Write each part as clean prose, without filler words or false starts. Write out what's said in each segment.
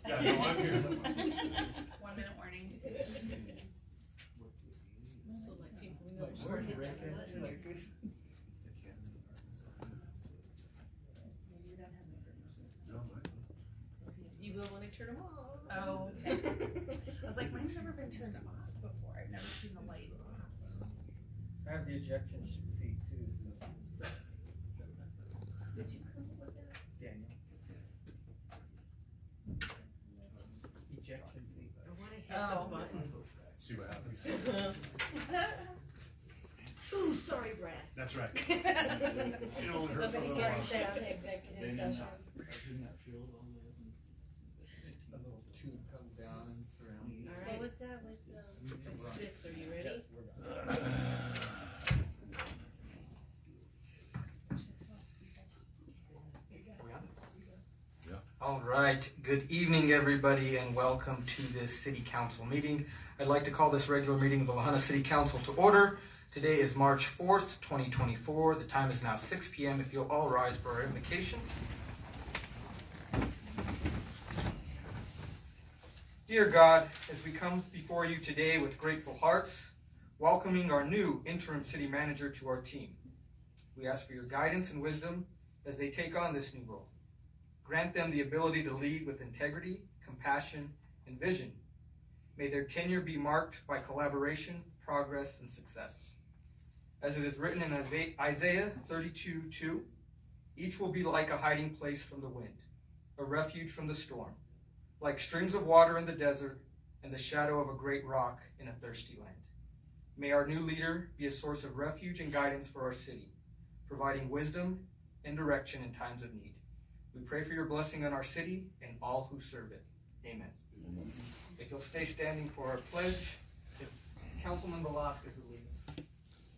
Yeah, no, I'm here. 1 minute warning. So like people know. Where's the red cat? You will when I turn them off. Oh, okay. I was like, mine's never been turned off before. I've never seen the light. I have the ejection seat too. So. Did you come up with that? Daniel. Ejection seat. I want to hit the button. See what happens. Ooh, sorry, Brad. That's right. You only heard from Somebody the can say on the executive session. A little tube comes down and surrounds you. All What right. was that with 6, are you ready? All right. Good evening, everybody, and welcome to this City Council meeting. I'd like to call this regular meeting of the La Junta City Council to order. Today is March 4th, 2024. The time is now 6 p.m. If you'll all rise for our invocation. Dear God, as we come before you today with grateful hearts, welcoming our new interim city manager to our team, we ask for your guidance and wisdom as they take on this new role. Grant them the ability to lead with integrity, compassion, and vision. May their tenure be marked by collaboration, progress, and success. As it is written in Isaiah 32:2, each will be like a hiding place from the wind, a refuge from the storm, like streams of water in the desert and the shadow of a great rock in a thirsty land. May our new leader be a source of refuge and guidance for our city, providing wisdom and direction in times of need. We pray for your blessing on our city and all who serve it. Amen. Amen. If you'll stay standing for our pledge, if Councilman Velasquez will lead us.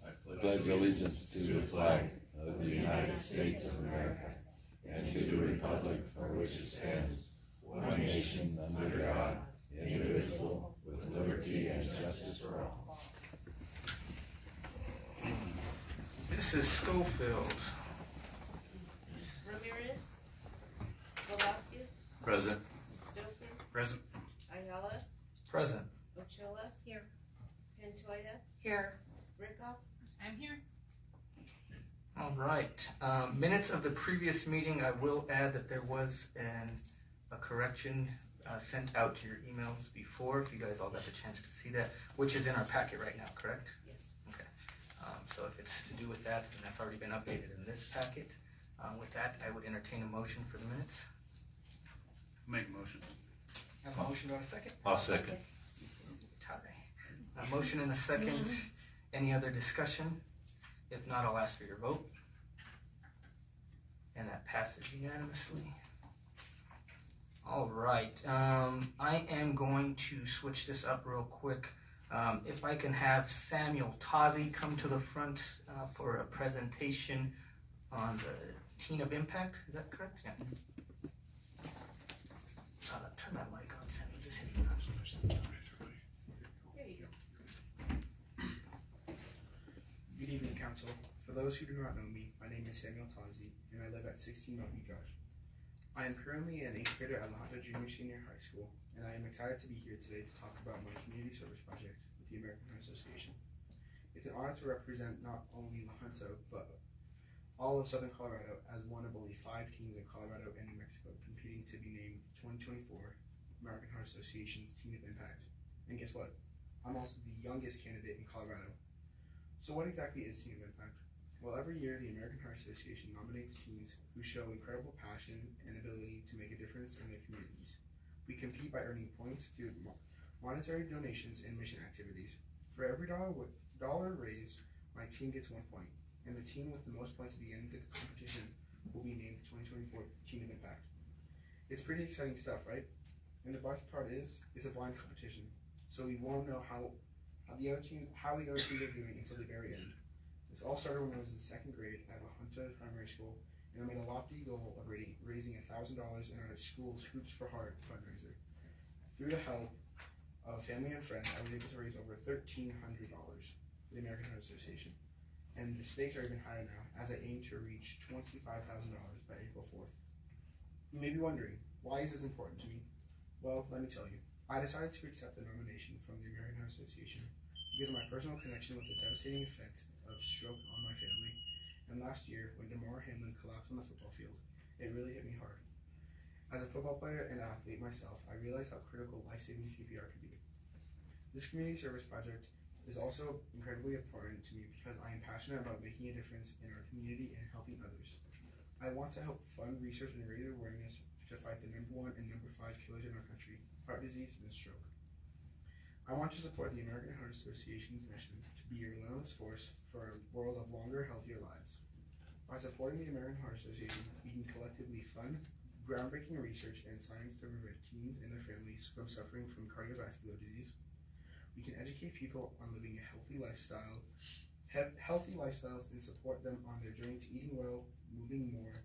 I pledge allegiance to the flag of the United States of America and to the republic for which it stands, one nation under God, indivisible, with liberty and justice for all. Mrs. Schofield. Ramirez, Velasquez, Present. Stoker, Present. Ayala, Present. Ochoa, Here. Pantoja, Here. Rickoff. I'm here. All right. Minutes of the previous meeting, I will add that there was a correction sent out to your emails before, if you guys all got the chance to see that, which is in our packet right now, correct? Yes. Okay. So if it's to do with that, then that's already been updated in this packet. With that, I would entertain a motion for the minutes. Make a motion. Have a motion and a second? I'll second. A motion and a second. Any other discussion? If not, I'll ask for your vote. And that passes unanimously. All right. I am going to switch this up real quick. If I can have Samuel Tazi come to the front for a presentation on the Teen of Impact. Is that correct? Yeah. Turn that mic on, Samuel. Just hit it. There you go. Good evening, Council. For those who do not know me, my name is Samuel Tazi, and I live at 16 Mountain Drive. I am currently an 8th grader at La Junta Junior Senior High School, and I am excited to be here today to talk about my community service project with the American Heart Association. It's an honor to represent not only La Junta, but all of Southern Colorado as one of only 5 teams in Colorado and New Mexico competing to be named 2024 American Heart Association's Teen of Impact. And guess what? I'm also the youngest candidate in Colorado. So what exactly is Teen of Impact? Well, every year the American Heart Association nominates teens who show incredible passion and ability to make a difference in their communities. We compete by earning points through monetary donations and mission activities. For every dollar raised, my team gets 1 point, and the team with the most points at the end of the competition will be named the 2024 Teen of Impact. It's pretty exciting stuff, right? And the best part is, it's a blind competition, so we won't know how the other teams are doing until the very end. This all started when I was in 2nd grade at La Junta Primary School, and I made a lofty goal of raising $1,000 in our school's Hoops for Heart fundraiser. Through the help of family and friends, I was able to raise over $1,300 for the American Heart Association. And the stakes are even higher now, as I aim to reach $25,000 by April 4th. You may be wondering, why is this important to me? Well, let me tell you. I decided to accept the nomination from the American Heart Association because of my personal connection with the devastating effects of stroke on my family. And last year, when Damar Hamlin collapsed on the football field, it really hit me hard. As a football player and athlete myself, I realized how critical life-saving CPR can be. This community service project is also incredibly important to me because I am passionate about making a difference in our community and helping others. I want to help fund research and raise awareness to fight the #1 and #5 killers in our country, heart disease and stroke. I want to support the American Heart Association's mission to be a relentless force for a world of longer, healthier lives. By supporting the American Heart Association, we can collectively fund groundbreaking research and science to prevent teens and their families from suffering from cardiovascular disease. We can educate people on living a healthy lifestyle, have healthy lifestyles, and support them on their journey to eating well, moving more,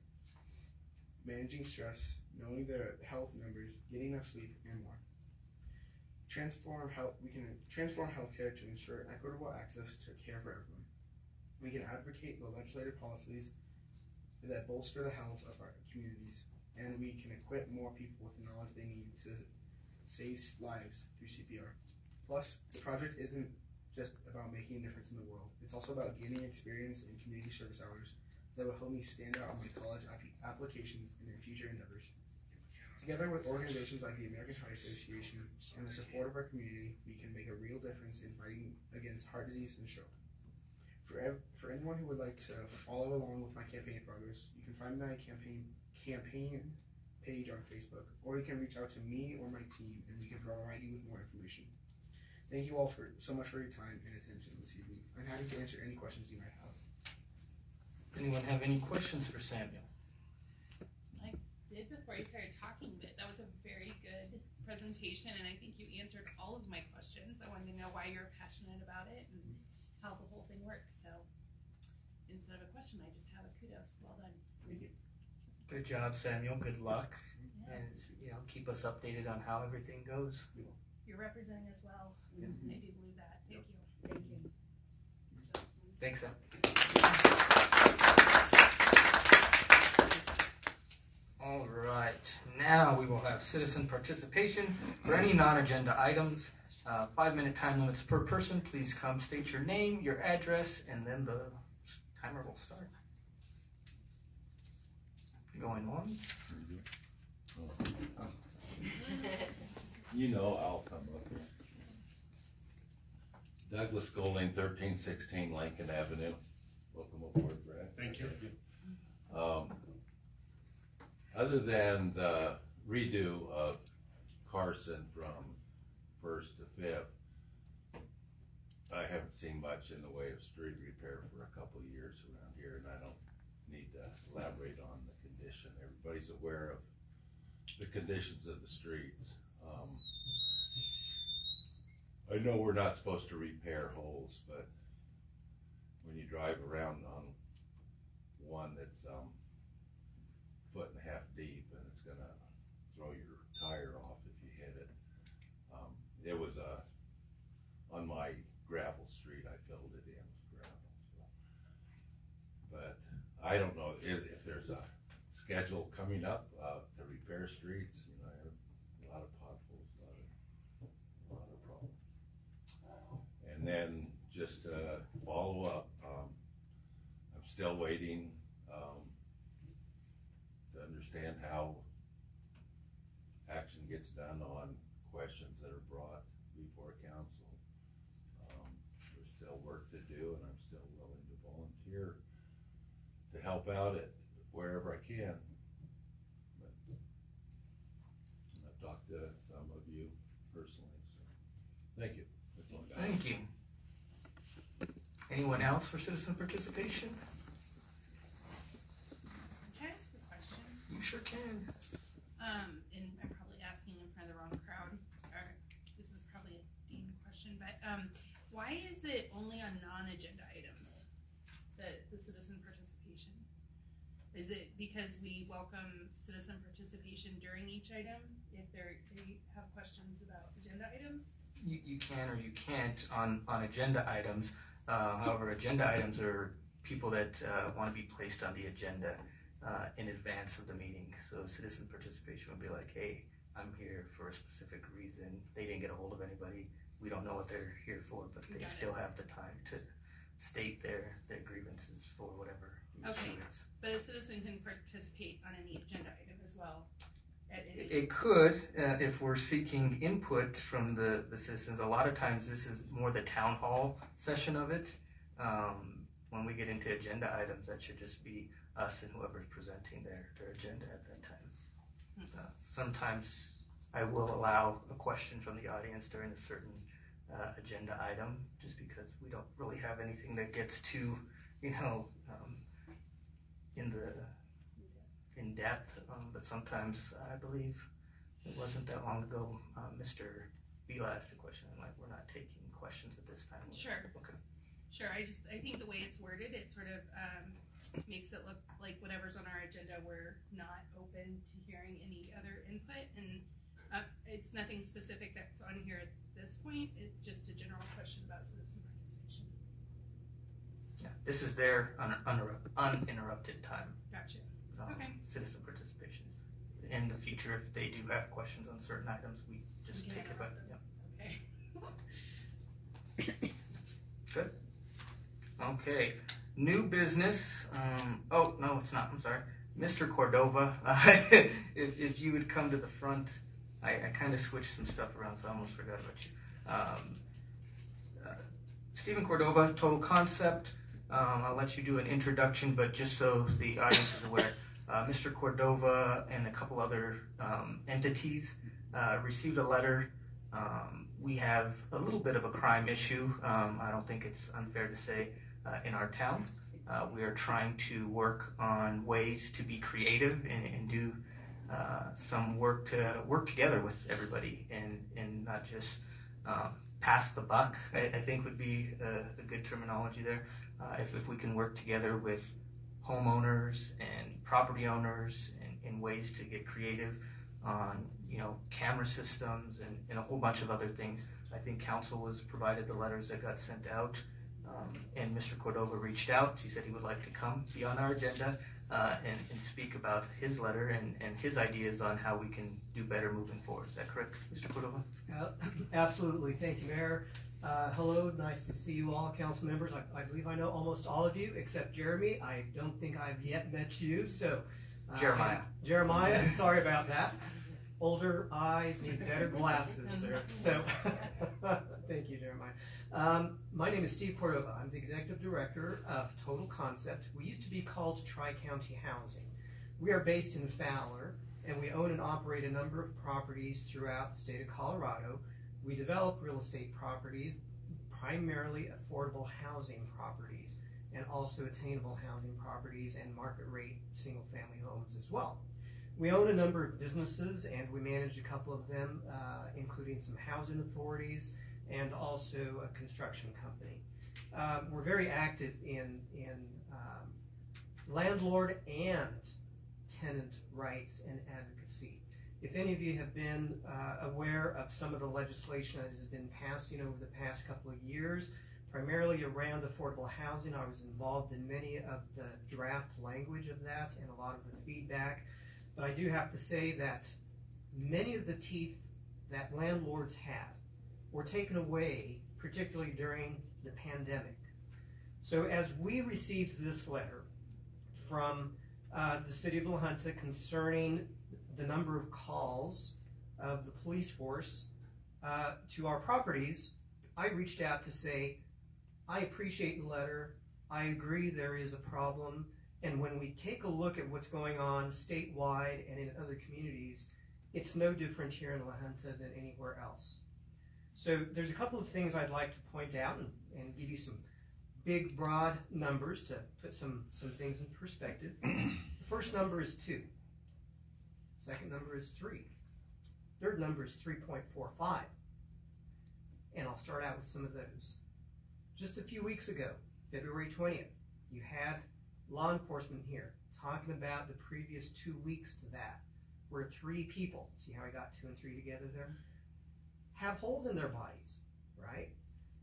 managing stress, knowing their health numbers, getting enough sleep, and more. We can transform healthcare to ensure equitable access to care for everyone. We can advocate the legislative policies that bolster the health of our communities, and we can equip more people with the knowledge they need to save lives through CPR. Plus, the project isn't just about making a difference in the world. It's also about gaining experience in community service hours that will help me stand out on my college applications and in future endeavors. Together with organizations like the American Heart Association and the support of our community, we can make a real difference in fighting against heart disease and stroke. For anyone who would like to follow along with my campaign progress, you can find my campaign page on Facebook, or you can reach out to me or my team and we can provide you with more information. Thank you all so much for your time and attention this evening. I'm happy to answer any questions you might have. Anyone have any questions for Samuel? I did before you started talking, but that was a very good presentation, and I think you answered all of my questions. I wanted to know why you're passionate about it and how the whole thing works. So instead of a question, I just have a kudos. Well done. Thank you. Good job, Samuel. Good luck. Yeah. And keep us updated on how everything goes. You're representing us well. I do believe that. Thank you. Thank you. Thanks, Sam. All right, now we will have citizen participation for any non-agenda items. 5-minute time limits per person. Please come state your name, your address, and then the timer will start. Going once. I'll come up here. Douglas Golding, 1316 Lincoln Avenue. Welcome aboard, Brad. Thank you. Other than the redo of Carson from 1st to 5th, I haven't seen much in the way of street repair for a couple of years around here, and I don't need to elaborate on the condition. Everybody's aware of the conditions of the streets. I know we're not supposed to repair holes, but when you drive around on one that's 1.5 feet deep and it's gonna throw your tire off if you hit it. It was on my gravel street. I filled it in with gravel. But I don't know if there's a schedule coming up to repair streets. I have a lot of potholes, a lot of problems. And then just to follow up, I'm still waiting to understand how action gets done on questions that are brought before council. There's still work to do, and I'm still willing to volunteer to help out at wherever I can. But I've talked to some of you personally, so thank you. That's all I got. Thank you. Anyone else for citizen participation? Can I ask a question? You sure can. And I'm probably asking in front of the wrong crowd. Or this is probably a Dean question, but why is it only on non-agenda items, the citizen participation? Is it because we welcome citizen participation during each item if they have questions about agenda items? You can or you can't on agenda items. However, agenda items are people that want to be placed on the agenda in advance of the meeting. So citizen participation would be like, hey, I'm here for a specific reason. They didn't get a hold of anybody. We don't know what they're here for, but they Got it. still have the time to state their grievances for whatever the Okay. issue is. But a citizen can participate on any agenda item as well. At any. It could, if we're seeking input from the citizens. A lot of times this is more the town hall session of it. When we get into agenda items, that should just be us and whoever's presenting their agenda at that time. Sometimes I will allow a question from the audience during a certain agenda item, just because we don't really have anything that gets too, in depth. But sometimes I believe it wasn't that long ago, Mr. Vila asked a question. I'm like, we're not taking questions at this time. Sure. Okay. Sure, I think the way it's worded, it sort of makes it look like whatever's on our agenda, we're not open to hearing any other input, and it's nothing specific that's on here at this point. It's just a general question about citizen participation. Yeah, this is their uninterrupted time. Gotcha. Okay. Citizen participation. In the future, if they do have questions on certain items, we just We can take it back. interrupt them. Yeah. Okay. Good. Okay. New business. Oh, no, it's not. I'm sorry. Mr. Cordova, if you would come to the front. I kind of switched some stuff around, so I almost forgot about you. Stephen Cordova, Total Concept. I'll let you do an introduction, but just so the audience is aware, Mr. Cordova and a couple other entities received a letter. We have a little bit of a crime issue. I don't think it's unfair to say in our town. We are trying to work on ways to be creative and do some work together with everybody and not just pass the buck, I think would be a good terminology there. If we can work together with homeowners and property owners in ways to get creative on camera systems and a whole bunch of other things. I think council was provided the letters that got sent out, and Mr. Cordova reached out. He said he would like to come be on our agenda and speak about his letter and his ideas on how we can do better moving forward. Is that correct, Mr. Cordova? Absolutely. Thank you, Mayor. Hello, nice to see you all, council members. I believe I know almost all of you except Jeremy. I don't think I've yet met you, so. Jeremiah, sorry about that. Older eyes need better glasses, sir. So, thank you, Jeremiah. My name is Steve Cordova. I'm the Executive Director of Total Concept. We used to be called Tri-County Housing. We are based in Fowler, and we own and operate a number of properties throughout the state of Colorado. We develop real estate properties, primarily affordable housing properties, and also attainable housing properties and market rate single family homes as well. We own a number of businesses, and we manage a couple of them, including some housing authorities and also a construction company. We're very active in landlord and tenant rights and advocacy. If any of you have been aware of some of the legislation that has been passing over the past couple of years, primarily around affordable housing, I was involved in many of the draft language of that and a lot of the feedback. But I do have to say that many of the teeth that landlords had were taken away, particularly during the pandemic. So as we received this letter from the city of La Junta concerning the number of calls of the police force to our properties, I reached out to say, I appreciate the letter. I agree there is a problem. And when we take a look at what's going on statewide and in other communities, it's no different here in La Junta than anywhere else. So there's a couple of things I'd like to point out and give you some big, broad numbers to put some things in perspective. The first number is 2. Second number is 3. Third number is 3.45. And I'll start out with some of those. Just a few weeks ago, February 20th, you had law enforcement here talking about the previous 2 weeks to that, where 3 people, see how I got 2 and 3 together there, have holes in their bodies, right?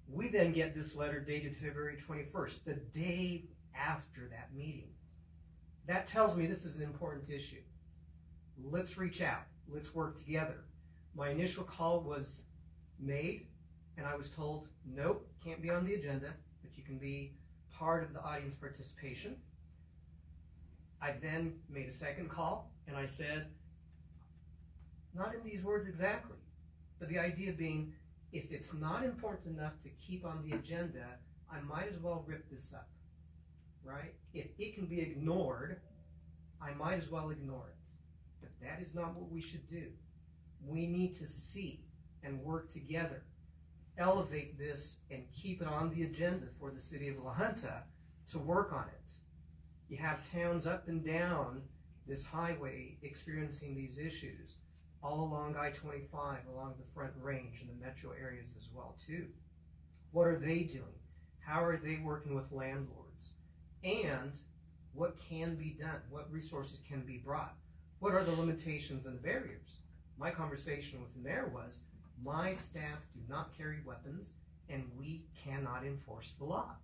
We then get this letter dated February 21st, the day after that meeting. That tells me this is an important issue. Let's reach out. let's work together. My initial call was made, and I was told, nope, can't be on the agenda, but you can be part of the audience participation. I then made a second call, and I said, not in these words exactly, but the idea being, if it's not important enough to keep on the agenda, I might as well rip this up, right? If it can be ignored, I might as well ignore it. But that is not what we should do. We need to see and work together, elevate this and keep it on the agenda for the city of La Junta to work on it. You have towns up and down this highway experiencing these issues, all along I-25, along the Front Range and the metro areas as well too. What are they doing? How are they working with landlords? And what can be done? What resources can be brought? What are the limitations and the barriers? My conversation with the mayor was, my staff do not carry weapons and we cannot enforce the law,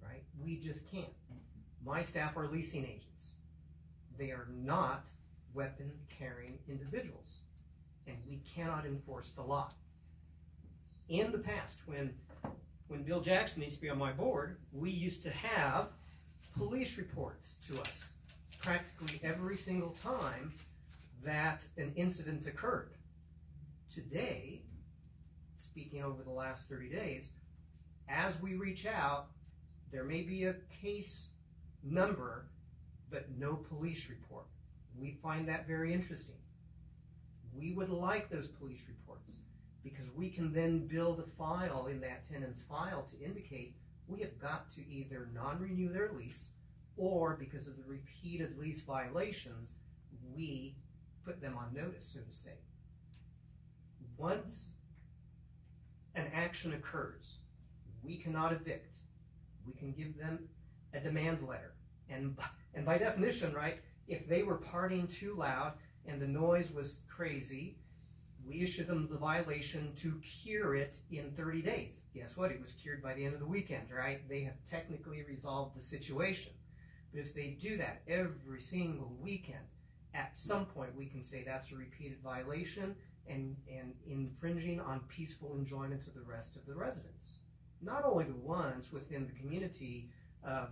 right? We just can't. My staff are leasing agents. They are not weapon-carrying individuals, and we cannot enforce the law. In the past, when Bill Jackson used to be on my board, we used to have police reports to us practically every single time that an incident occurred. Today, speaking over the last 30 days, as we reach out, there may be a case number, but no police report. We find that very interesting. We would like those police reports because we can then build a file in that tenant's file to indicate we have got to either non-renew their lease or because of the repeated lease violations, we put them on notice, so to say. Once an action occurs, we cannot evict. We can give them a demand letter. And by definition, right, if they were partying too loud and the noise was crazy, we issued them the violation to cure it in 30 days. Guess what? It was cured by the end of the weekend, right? They have technically resolved the situation. But if they do that every single weekend, at some point we can say that's a repeated violation and infringing on peaceful enjoyment of the rest of the residents. Not only the ones within the community of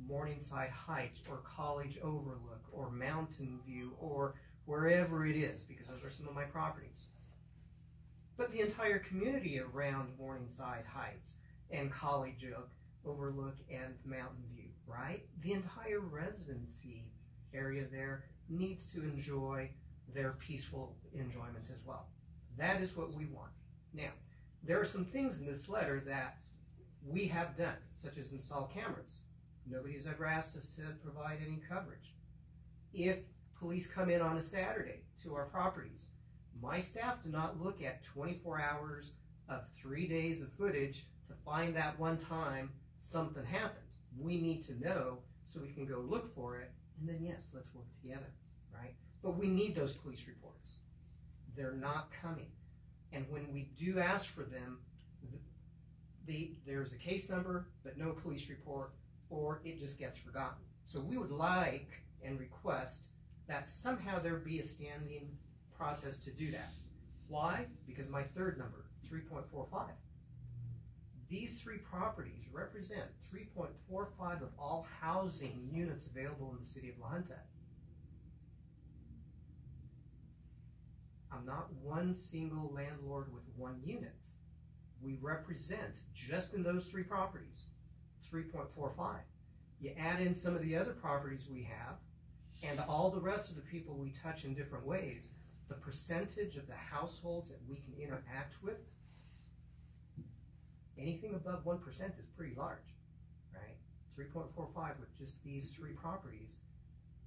Morningside Heights or College Overlook or Mountain View or wherever it is, because those are some of my properties, but the entire community around Morningside Heights and College Overlook and Mountain View, right? The entire residency area there needs to enjoy their peaceful enjoyment as well. That is what we want. Now, there are some things in this letter that we have done, such as install cameras. Nobody has ever asked us to provide any coverage. If police come in on a Saturday to our properties, my staff do not look at 24 hours of 3 days of footage to find that one time something happened. We need to know so we can go look for it, and then yes, let's work together, right? But we need those police reports. They're not coming. And when we do ask for them, there's a case number, but no police report, or it just gets forgotten. So we would like and request that somehow there be a standing process to do that. Why? Because my third number, 3.45. These three properties represent 3.45 of all housing units available in the city of La Junta. I'm not one single landlord with one unit. We represent, just in those three properties, 3.45. You add in some of the other properties we have, and all the rest of the people we touch in different ways, the percentage of the households that we can interact with, anything above 1% is pretty large, right? 3.45 with just these three properties.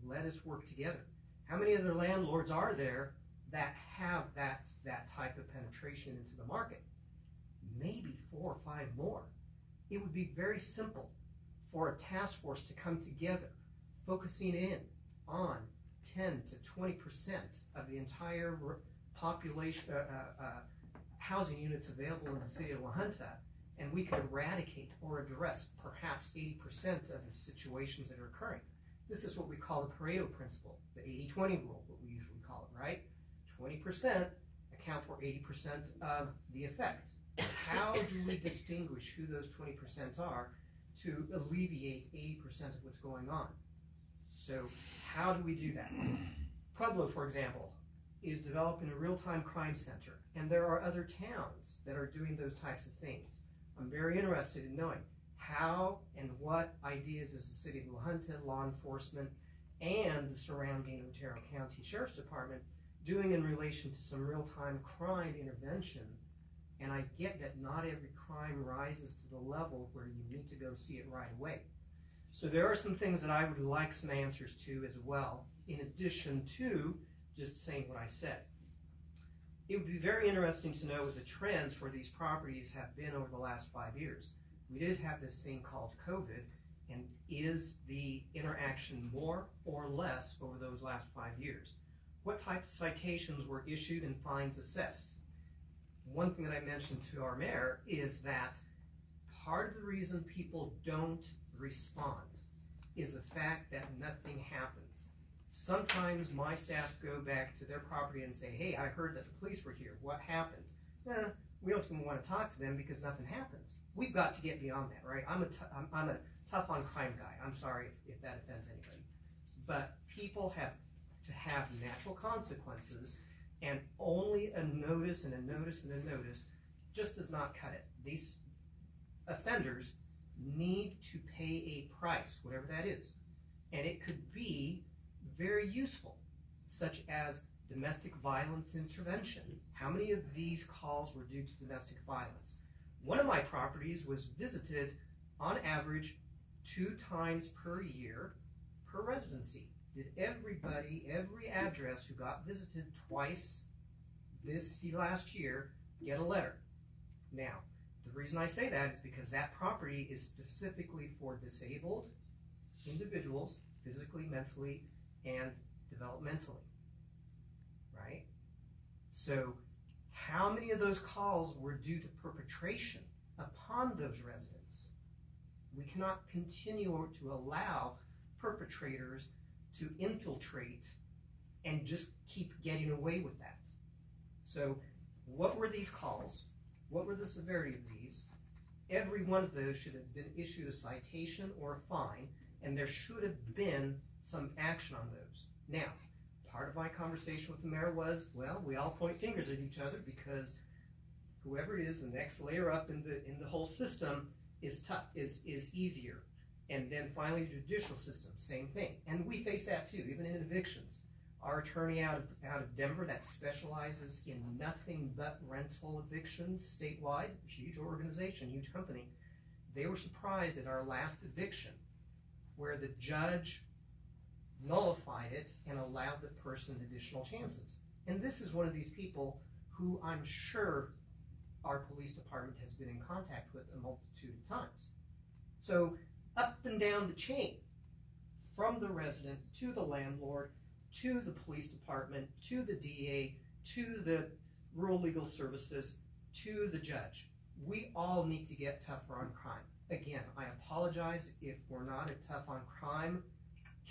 Let us work together. How many other landlords are there that have that type of penetration into the market? Maybe 4 or 5 more. It would be very simple for a task force to come together, focusing in on 10 to 20% of the entire population, housing units available in the city of La Junta, and we could eradicate or address perhaps 80% of the situations that are occurring. This is what we call the Pareto principle, the 80-20 rule, what we usually call it, right? 20% account for 80% of the effect. How do we distinguish who those 20% are to alleviate 80% of what's going on? So how do we do that? Pueblo, for example, is developing a real-time crime center, and there are other towns that are doing those types of things. I'm very interested in knowing how and what ideas is the City of La Junta, law enforcement, and the surrounding Otero County Sheriff's Department doing in relation to some real-time crime intervention. And I get that not every crime rises to the level where you need to go see it right away. So there are some things that I would like some answers to as well, in addition to just saying what I said. It would be very interesting to know what the trends for these properties have been over the last 5 years. We did have this thing called COVID, and is the interaction more or less over those last 5 years? What type of citations were issued and fines assessed? One thing that I mentioned to our mayor is that part of the reason people don't respond is the fact that nothing happens. Sometimes my staff go back to their property and say, hey, I heard that the police were here. What happened? We don't even want to talk to them because nothing happens. We've got to get beyond that, right? I'm a tough on crime guy. I'm sorry if that offends anybody. But people have to have natural consequences, and only a notice and a notice and a notice just does not cut it. These offenders need to pay a price, whatever that is. And it could be very useful, such as domestic violence intervention. How many of these calls were due to domestic violence? One of my properties was visited on average 2 times per year per residency. Did everybody, every address who got visited twice this last year get a letter? Now, the reason I say that is because that property is specifically for disabled individuals, physically, mentally, and developmentally, right? So how many of those calls were due to perpetration upon those residents? We cannot continue to allow perpetrators to infiltrate and just keep getting away with that. So what were these calls? What were the severity of these? Every one of those should have been issued a citation or a fine, and there should have been some action on those. Now, part of my conversation with the mayor was, well, we all point fingers at each other because whoever it is, the next layer up in the whole system is tough, is easier. And then finally, the judicial system, same thing. And we face that too, even in evictions. Our attorney out of Denver that specializes in nothing but rental evictions statewide, huge organization, huge company, they were surprised at our last eviction where the judge nullified it and allowed the person additional chances. And this is one of these people who I'm sure our police department has been in contact with a multitude of times. So up and down the chain, from the resident to the landlord, to the police department, to the DA, to the rural legal services, to the judge. We all need to get tougher on crime. Again, I apologize if we're not a tough on crime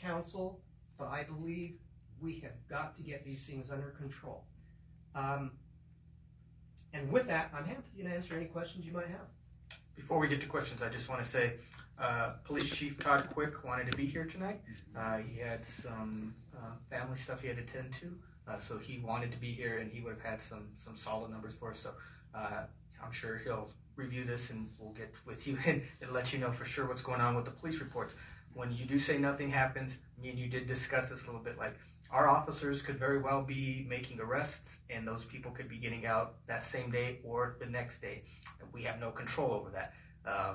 council, but I believe we have got to get these things under control. And with that, I'm happy to answer any questions you might have. Before we get to questions, I just want to say Police Chief Todd Quick wanted to be here tonight. He had some family stuff he had to attend to, so he wanted to be here, and he would have had some solid numbers for us. So I'm sure he'll review this, and we'll get with you and let you know for sure what's going on with the police reports. When you do say nothing happens, me and you did discuss this a little bit, like our officers could very well be making arrests, and those people could be getting out that same day or the next day. And we have no control over that.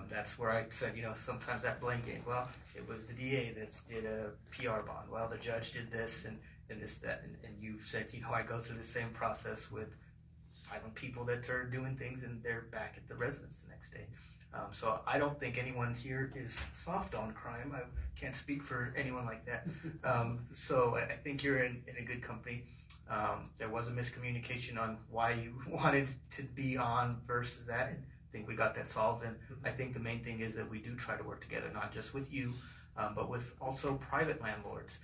That's where I said, sometimes that blame game. Well, it was the DA that did a PR bond. Well, the judge did this and this, that. And you've said, I go through the same process with violent people that are doing things and they're back at the residence the next day. So I don't think anyone here is soft on crime. I can't speak for anyone like that. So I think you're in a good company. There was a miscommunication on why you wanted to be on versus that. And I think we got that solved. And I think the main thing is that we do try to work together, not just with you, but with also private landlords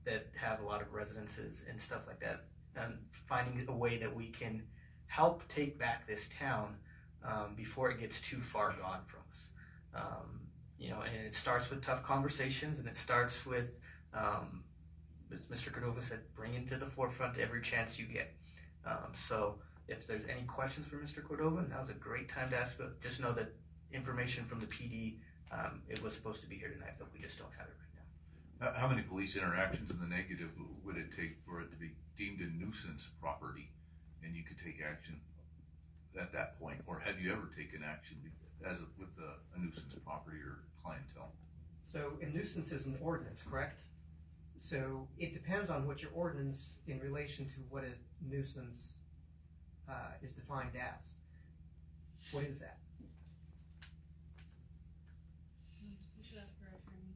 that have a lot of residences and stuff like that. finding a way that we can help take back this town before it gets too far gone from us. And it starts with tough conversations, and it starts with, as Mr. Cordova said, bringing to the forefront every chance you get. So if there's any questions for Mr. Cordova, now's a great time to ask. But just know that information from the PD, it was supposed to be here tonight, but we just don't have it right now. How many police interactions in the negative would it take for it to be deemed a nuisance property and you could take action at that point? Or have you ever taken action with a nuisance property or clientele? So a nuisance is an ordinance, correct? So it depends on what your ordinance in relation to what a nuisance is defined as. What is that? We should ask our attorney.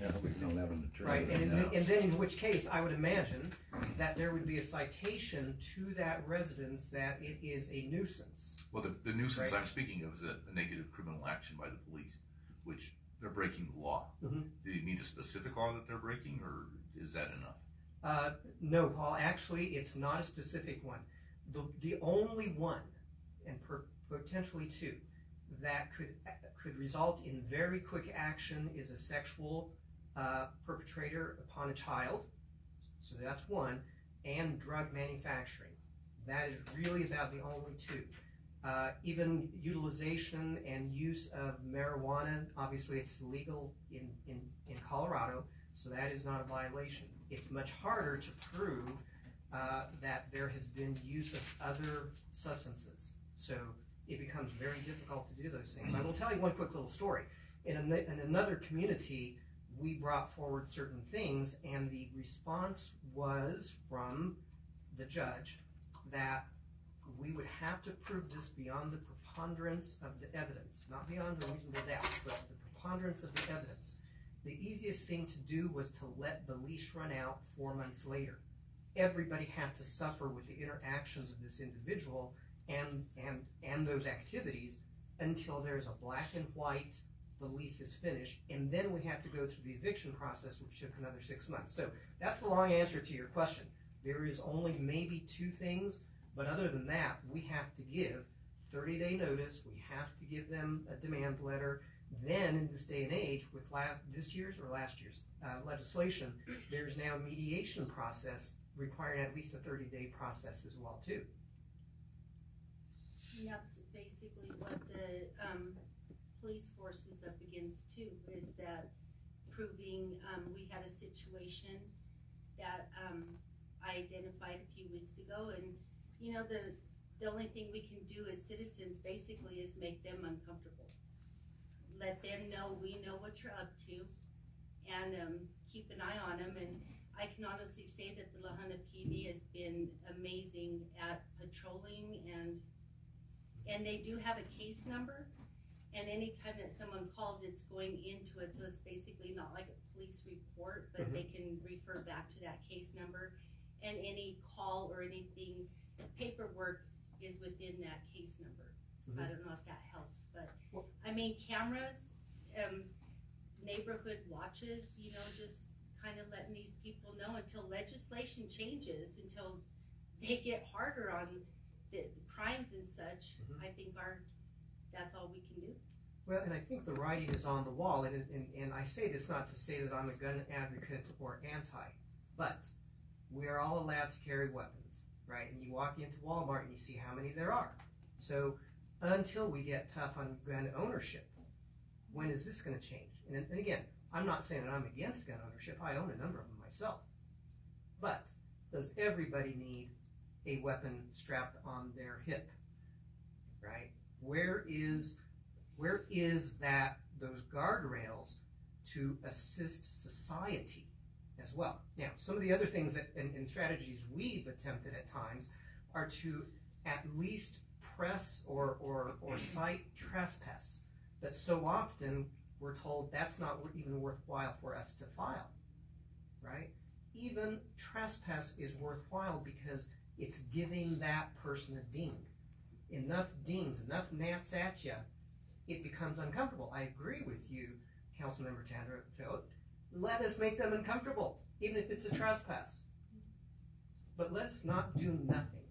Yeah, we don't have an attorney Right, right and, now. and then in which case I would imagine that there would be a citation to that residence that it is a nuisance. Well, the nuisance Right. I'm speaking of is a negative criminal action by the police, which they're breaking the law. Mhm. Do you need a specific law that they're breaking, or is that enough? No, Paul, actually it's not a specific one. The only one, and potentially two, that could result in very quick action is a sexual perpetrator upon a child, so that's one, and drug manufacturing. That is really about the only two. Even utilization and use of marijuana, obviously it's legal in Colorado, so that is not a violation. It's much harder to prove that there has been use of other substances. So it becomes very difficult to do those things. I will tell you one quick little story. In another community, we brought forward certain things, and the response was from the judge that we would have to prove this beyond the preponderance of the evidence, not beyond a reasonable doubt, but the preponderance of the evidence. The easiest thing to do was to let the leash run out 4 months later. Everybody had to suffer with the interactions of this individual and those activities until there's a black and white, the lease is finished, and then we have to go through the eviction process, which took another 6 months. So that's the long answer to your question. There is only maybe two things, but other than that, we have to give 30-day notice, we have to give them a demand letter. Then in this day and age, with this year's or last year's legislation, there's now a mediation process requiring at least a 30-day process as well too. And that's basically what the police force is up against too, is that proving, we had a situation that I identified a few weeks ago, and the only thing we can do as citizens basically is make them uncomfortable. Let them know we know what you're up to, and keep an eye on them. And I can honestly say that the La Junta PD has been amazing at patrolling, and they do have a case number, and anytime that someone calls, it's going into it, so it's basically not like a police report, but they can refer back to that case number, and any call or anything, paperwork is within that case number. So I don't know if that helps, but I mean, cameras, neighborhood watches, just kind of letting these people know until legislation changes, until they get harder on the crimes and such. I think that's all we can do. Well, and I think the writing is on the wall, and I say this not to say that I'm a gun advocate or anti, but we are all allowed to carry weapons, right? And you walk into Walmart and you see how many there are. So until we get tough on gun ownership, when is this going to change? And again, I'm not saying that I'm against gun ownership. I own a number of them myself. But does everybody need a weapon strapped on their hip, right? Where is those guardrails to assist society as well? Now, some of the other things and strategies we've attempted at times are to at least press or cite trespass, but so often we're told that's not even worthwhile for us to file, right? Even trespass is worthwhile because it's giving that person a ding. Enough dings, enough naps at you, it becomes uncomfortable. I agree with you, Councilmember Tandra. Let us make them uncomfortable, even if it's a trespass. but let's not do nothing.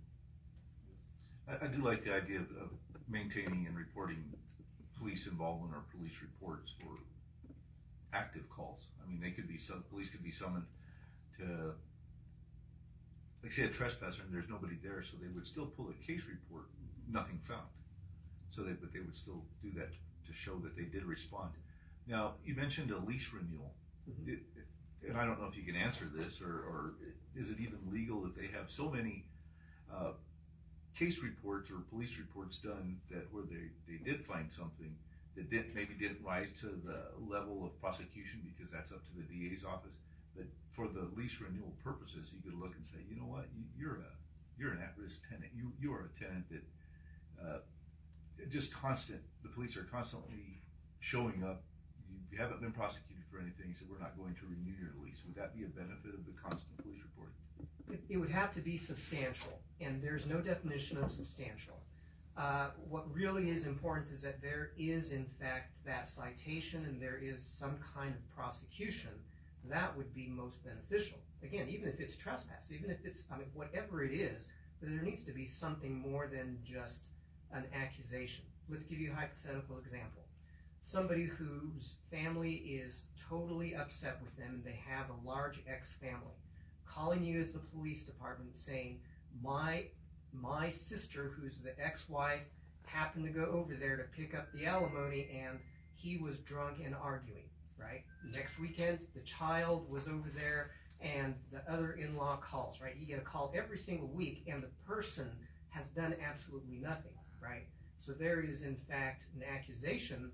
I do like the idea of maintaining and reporting police involvement or police reports for active calls. I mean, police could be summoned to, like say a trespasser and there's nobody there, so they would still pull a case report, nothing found. But they would still do that to show that they did respond. Now, you mentioned a lease renewal. And I don't know if you can answer this, or is it even legal if they have so many case reports or police reports done where they did find something that maybe didn't rise to the level of prosecution because that's up to the DA's office, but for the lease renewal purposes, you could look and say, you know what, you're an at-risk tenant. You are a tenant that the police are constantly showing up. You haven't been prosecuted for anything, so we're not going to renew your lease. Would that be a benefit of the constant police reporting? It would have to be substantial, and there's no definition of substantial. What really is important is that there is, in fact, that citation and there is some kind of prosecution. That would be most beneficial. Again, even if it's trespass, even if it's, whatever it is, there needs to be something more than just an accusation. Let's give you a hypothetical example. Somebody whose family is totally upset with them and they have a large ex-family calling you as the police department saying, my sister, who's the ex-wife, happened to go over there to pick up the alimony and he was drunk and arguing, right? Next weekend, the child was over there and the other in-law calls, right? You get a call every single week and the person has done absolutely nothing, right? So there is, in fact, an accusation,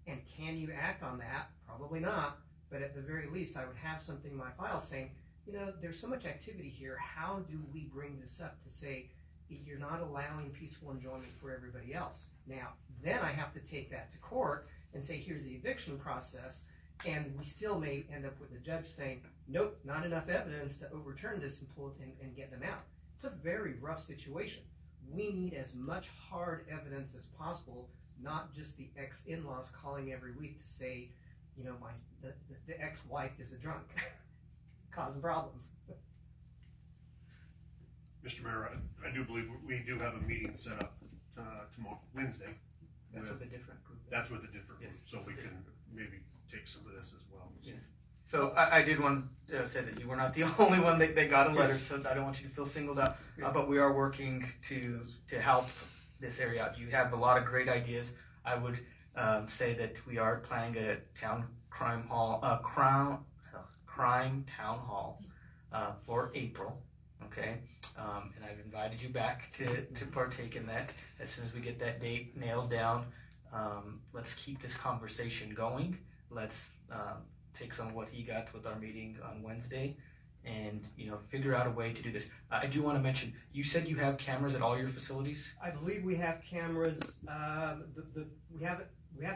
and can you act on that? Probably not, but at the very least, I would have something in my file saying, there's so much activity here, how do we bring this up to say, you're not allowing peaceful enjoyment for everybody else? Now, then I have to take that to court and say, here's the eviction process, and we still may end up with the judge saying, nope, not enough evidence to overturn this and pull it and get them out. It's a very rough situation. We need as much hard evidence as possible, not just the ex-in-laws calling every week to say, the ex-wife is a drunk, causing problems. Mr. Mayor, I do believe we do have a meeting set up tomorrow, Wednesday. That's with a different group. That's with a different group, Yes. so we can maybe take some of this as well. Yes. So I did want to say that you were not the only one that got a letter, so I don't want you to feel singled out. But we are working to help this area out. You have a lot of great ideas. I would say that we are planning a crime town hall for April. Okay, and I've invited you back to partake in that as soon as we get that date nailed down. Let's keep this conversation going. Let's take some of what he got with our meeting on Wednesday and figure out a way to do this. I do want to mention, you said you have cameras at all your facilities? I believe we have cameras. We have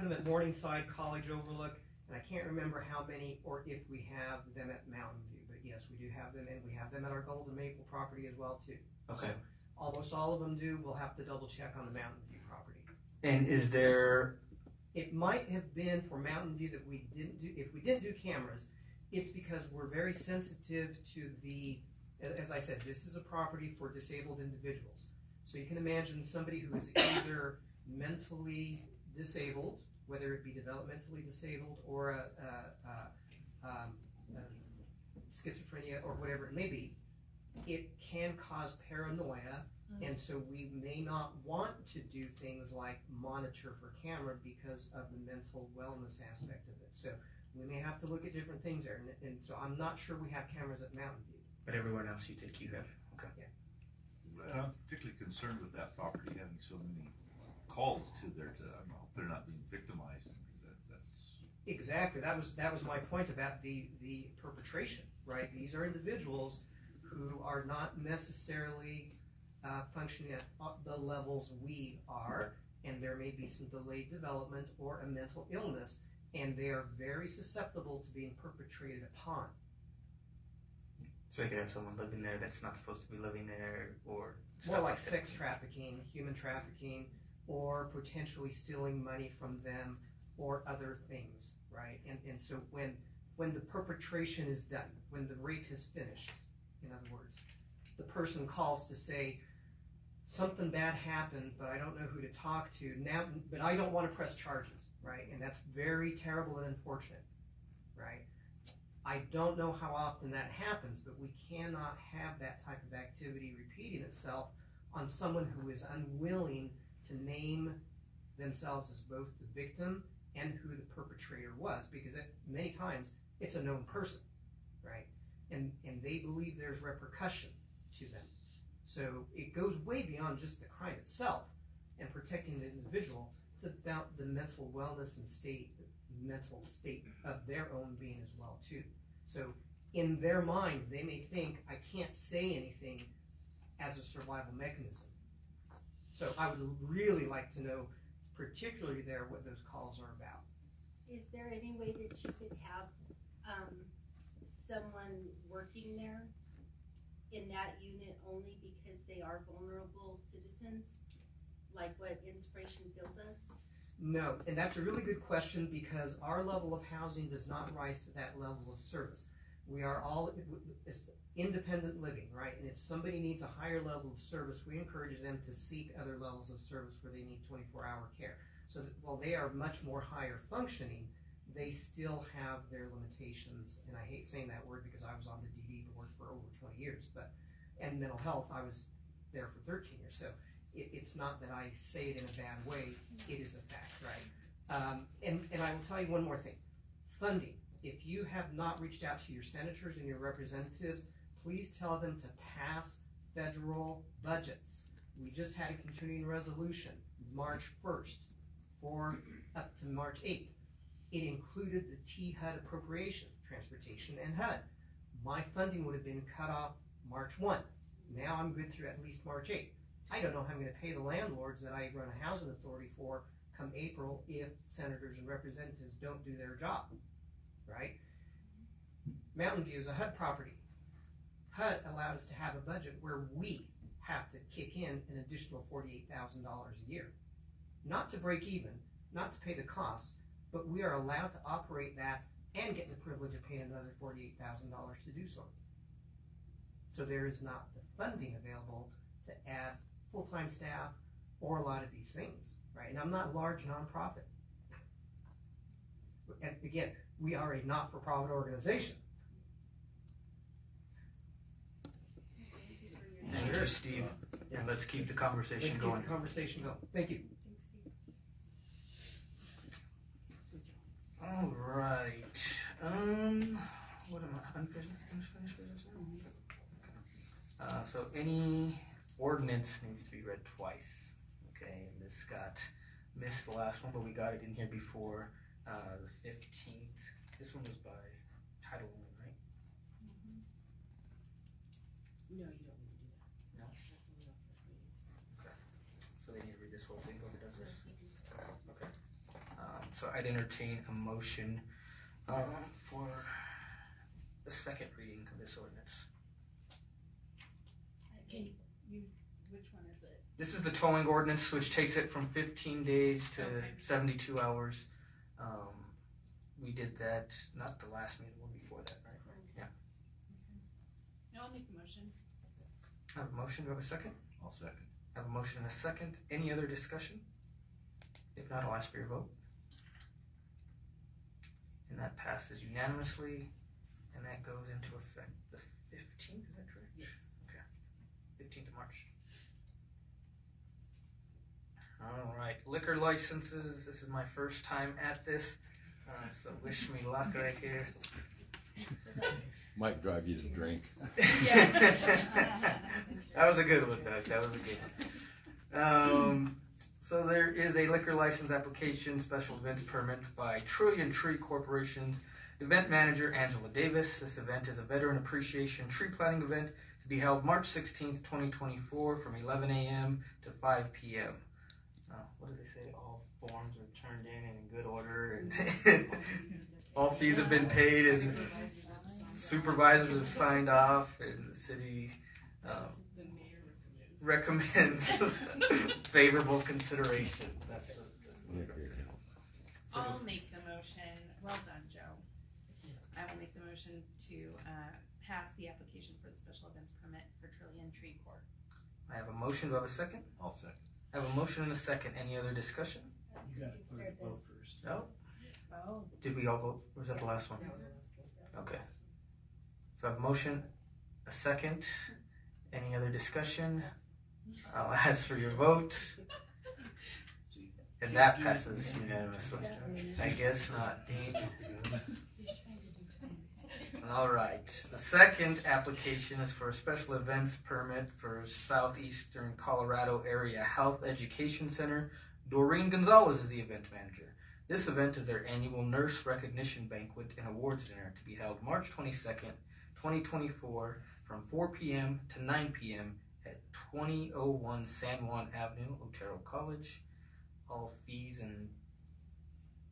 them at Morningside College Overlook, and I can't remember how many or if we have them at Mountain View. But yes, we do have them, and we have them at our Golden Maple property as well too. Okay. So almost all of them do. We'll have to double check on the Mountain View property. And is there? It might have been for Mountain View that we didn't do. If we didn't do cameras, it's because we're very sensitive to the. As I said, this is a property for disabled individuals. So you can imagine somebody who is either mentally disabled, whether it be developmentally disabled or schizophrenia or whatever it may be, it can cause paranoia, and so we may not want to do things like monitor for camera because of the mental wellness aspect of it. So we may have to look at different things there, and so I'm not sure we have cameras at Mountain View. But everyone else you have. Okay. Yeah. I'm particularly concerned with that property having so many calls to I don't know, they're not being victimized. That's Exactly. That was my point about the perpetration, right? These are individuals who are not necessarily functioning at the levels we are, and there may be some delayed development or a mental illness, and they are very susceptible to being perpetrated upon. So you could have someone living there that's not supposed to be living there, or More like that. sex trafficking, human trafficking, or potentially stealing money from them, or other things, right? And so when the perpetration is done, when the rape has finished, in other words, the person calls to say, something bad happened, but I don't know who to talk to now, but I don't want to press charges, right? And that's very terrible and unfortunate, right? I don't know how often that happens, but we cannot have that type of activity repeating itself on someone who is unwilling to name themselves as both the victim and who the perpetrator was, because many times it's a known person, right? And they believe there's repercussion to them. So it goes way beyond just the crime itself and protecting the individual. It's about the mental wellness and mental state of their own being as well too. So in their mind, they may think, I can't say anything as a survival mechanism. So I would really like to know, particularly there, what those calls are about. Is there any way that you could have someone working there in that unit only because they are vulnerable citizens, like what Inspiration Field does? No, and that's a really good question, because our level of housing does not rise to that level of service. We are all independent living, right? And if somebody needs a higher level of service, we encourage them to seek other levels of service where they need 24-hour care. So that while they are much more higher functioning, they still have their limitations. And I hate saying that word because I was on the DD but worked for over 20 years. And mental health, I was there for 13 years. So it's not that I say it in a bad way. It is a fact, right? And I will tell you one more thing. Funding. If you have not reached out to your senators and your representatives, please tell them to pass federal budgets. We just had a continuing resolution March 1st for up to March 8th. It included the T-HUD appropriation, transportation and HUD. My funding would have been cut off March 1. Now I'm good through at least March 8th. I don't know how I'm going to pay the landlords that I run a housing authority for come April if senators and representatives don't do their job, right? Mountain View is a HUD property. HUD allowed us to have a budget where we have to kick in an additional $48,000 a year. Not to break even, not to pay the costs, but we are allowed to operate that and get the privilege of paying another $48,000 to do so. So there is not the funding available to add full-time staff or a lot of these things, right? And I'm not a large nonprofit. And again, we are a not-for-profit organization. Thank you, Steve. Yes. And let's keep the conversation Let's going. keep the conversation going. Thank you. All right. What am I? Unfinished business now? So any ordinance needs to be read twice. Okay, and this got missed the last one, but we got it in here before the 15th. This one was by title only, right? No, you don't need to do that. No? That's only on first reading. Okay. So they need to read this whole thing, whoever does this? Okay. So I'd entertain a motion for the second reading of this ordinance. Which one is it? This is the towing ordinance, which takes it from 15 days to Okay. 72 hours. We did that, not the last meeting, the one before that, right? Yeah. No, I'll make the motion. I have a motion. Do I have a second? I'll second. I have a motion and a second. Any other discussion? If not, I'll ask for your vote. And that passes unanimously, and that goes into effect the 15th, is that correct? Yes. Okay. 15th of March. All right, liquor licenses. This is my first time at this, so wish me luck right here. Might drive you to drink. That was a good one, Doug. That was a good one. So there is a liquor license application, special events permit by Trillion Tree Corporation's event manager, Angela Davis. This event is a veteran appreciation tree planting event to be held March 16th, 2024 from 11 a.m. to 5 p.m. What do they say? All forms are turned in good order, and all fees have been paid, and supervisors have signed off, and the city The mayor recommends favorable consideration. That's I'll make the motion. Well done, Joe. I will make the motion to pass the application for the special events permit for Trillion Tree Corp. I have a motion. Do I have a second? I'll second. I have a motion and a second. Any other discussion? You gotta put a vote first. No? Oh. Did we all vote? Or was that the last one? That was the last one. Okay. So I have a motion, a second. Any other discussion? I'll ask for your vote. And that passes unanimously. I guess not, Dean. All right. The second application is for a special events permit for Southeastern Colorado Area Health Education Center. Doreen Gonzalez is the event manager. This event is their annual Nurse Recognition Banquet and Awards Dinner to be held March 22nd, 2024 from 4 p.m. to 9 p.m. at 2001 San Juan Avenue, Otero College. All fees and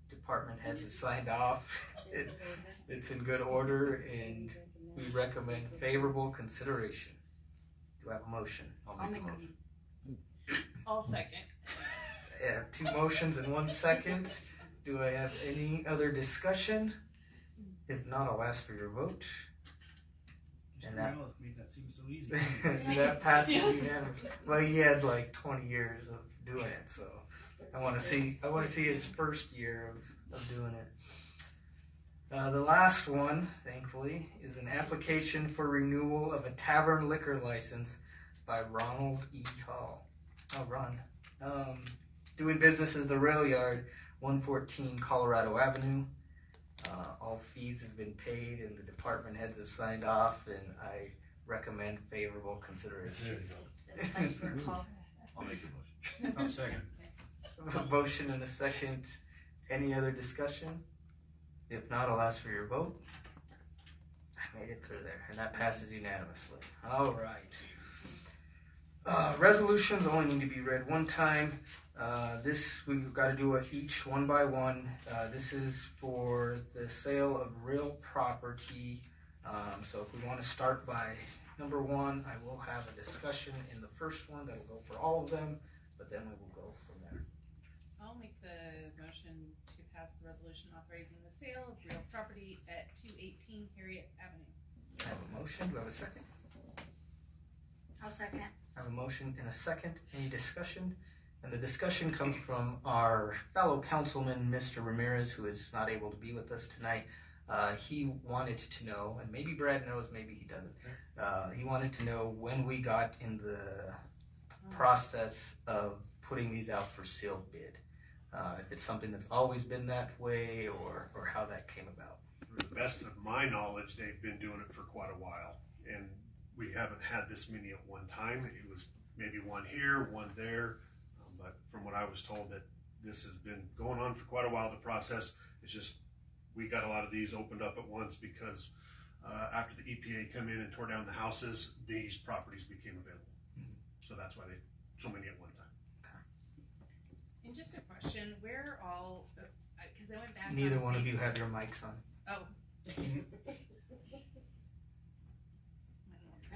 department heads have signed off. It's in good order, and we recommend favorable consideration. Do I have a motion? I'll make a motion. I'll second. I have two motions and 1 second. Do I have any other discussion? If not, I'll ask for your vote. And that, made that seem so easy. that passes unanimously. Well, he had like 20 years of doing it, so I want to see his first year of doing it. The last one, thankfully, is an application for renewal of a tavern liquor license by Ronald E. Hall. Oh, Ron. Doing business as the Rail Yard, 114 Colorado Avenue. All fees have been paid and the department heads have signed off, and I recommend favorable consideration. There you go. That's fine for Paul. I'll make a motion. I'll second. A motion and a second. Any other discussion? If not, I'll ask for your vote. I made it through there, and that passes unanimously. All right. Resolutions only need to be read one time. This we've got to do it each one by one. This is for the sale of real property. So if we want to start by number one, I will have a discussion in the first one that will go for all of them, but then we will go from there. I'll make the motion to pass the resolution authorizing the sale of real property at 218 Harriet Avenue. I have a motion. Do I have a second? I'll second. I have a motion and a second. Any discussion? And the discussion comes from our fellow councilman, Mr. Ramirez, who is not able to be with us tonight. He wanted to know, and maybe Brad knows, maybe he doesn't. He wanted to know when we got in the process of putting these out for sealed bid. If it's something that's always been that way, or how that came about. To the best of my knowledge, they've been doing it for quite a while, and we haven't had this many at one time. It was maybe one here, one there, but from what I was told, that this has been going on for quite a while, the process. It's just we got a lot of these opened up at once because after the EPA come in and tore down the houses, these properties became available. So that's why they so many at one time. And just a question, where are all, because I went back. Neither on one of you Facebook. have your mics on. Oh. I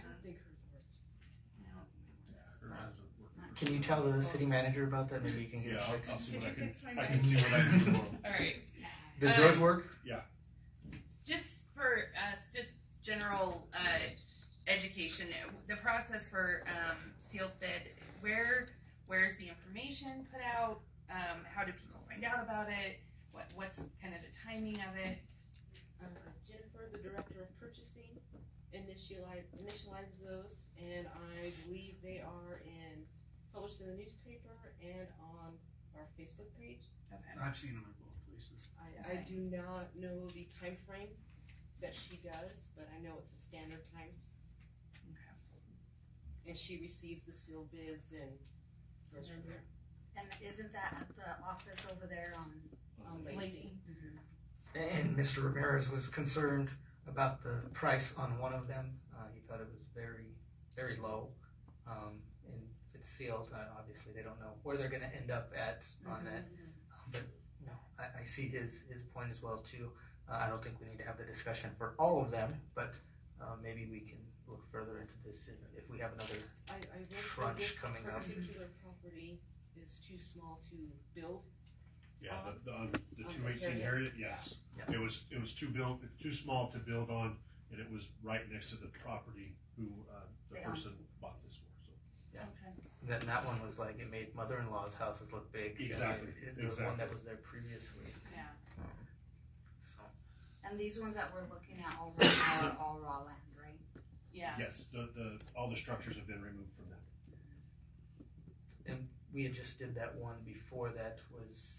don't think hers works. Can you tell the city manager about that? Maybe you can get it I'll fixed. see what I Could you can. fix my I can mic? see what I can do. Alright, Does yours work? just for us, just general education, the process for sealed bid, where's the information put out? How do people find out about it? What's kind of the timing of it? Jennifer, the director of purchasing, initializes those, and I believe they are published in the newspaper and on our Facebook page. Okay. I've seen them in both places. I do not know the time frame that she does, but I know it's a standard time. Okay. And she receives the sealed bids and goes from there. And isn't that at the office over there on Lacey? And Mr. Ramirez was concerned about the price on one of them. He thought it was very, very low. And if it's sealed, obviously they don't know where they're going to end up at on that. But no, I see his point as well too. I don't think we need to have the discussion for all of them, but maybe we can look further into this if we have another I will say crunch this coming up. particular property is too small to build. Yeah, the on 218 Harriet. Harriet, yes. Yeah. It was too small to build on, and it was right next to the property who the They own. person bought this for. So Okay. Then that one was like, it made mother-in-law's houses look big. Exactly, The one exactly. that was there previously. Yeah. So, And these ones that we're looking at all right now are all raw land, right? Yeah. yes, all the structures have been removed from that. and we had just did that one before that was,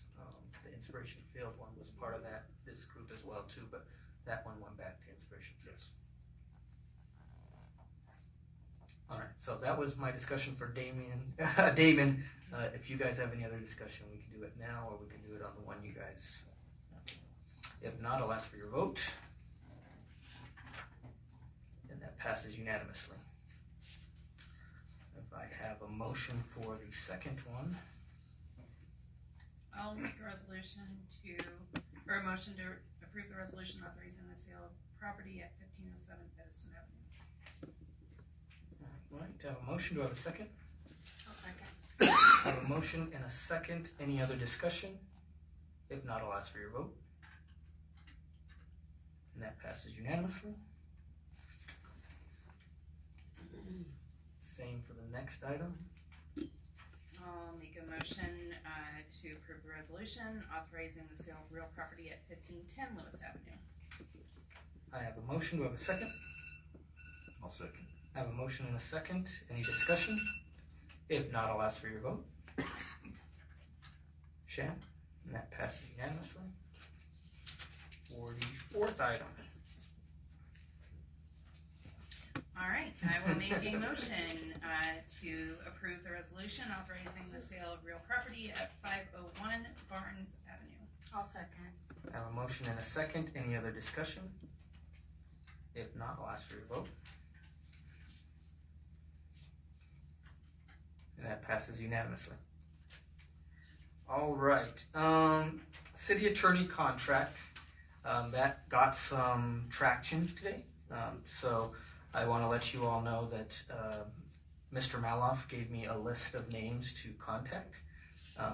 the Inspiration Field one was part of that, this group as well too, but that one went back to Inspiration Field. Yes. All right, so that was my discussion for Damon. Damon, if you guys have any other discussion, we can do it now, or we can do it on the one you guys. If not, I'll ask for your vote. And that passes unanimously. If I have a motion for the second one, I'll make a resolution or a motion to approve the resolution authorizing the sale of property at 1507 Davidson Avenue. all right, to have a motion, do I have a second? I'll second. I have a motion and a second. Any other discussion? If not, I'll ask for your vote. And that passes unanimously. Same for the next item. I'll make a motion to approve the resolution authorizing the sale of real property at 1510 Lewis Avenue. I have a motion. Do I have a second? I'll second. I have a motion and a second. Any discussion? If not, I'll ask for your vote. Shan? And that passes unanimously. For the fourth item. All right, I will make a motion to approve the resolution authorizing the sale of real property at 501 Barnes Avenue. I'll second. I have a motion and a second. Any other discussion? If not, I'll ask for your vote. And that passes unanimously. All right. City attorney contract. That got some traction today. So I want to let you all know that Mr. Maloff gave me a list of names to contact. I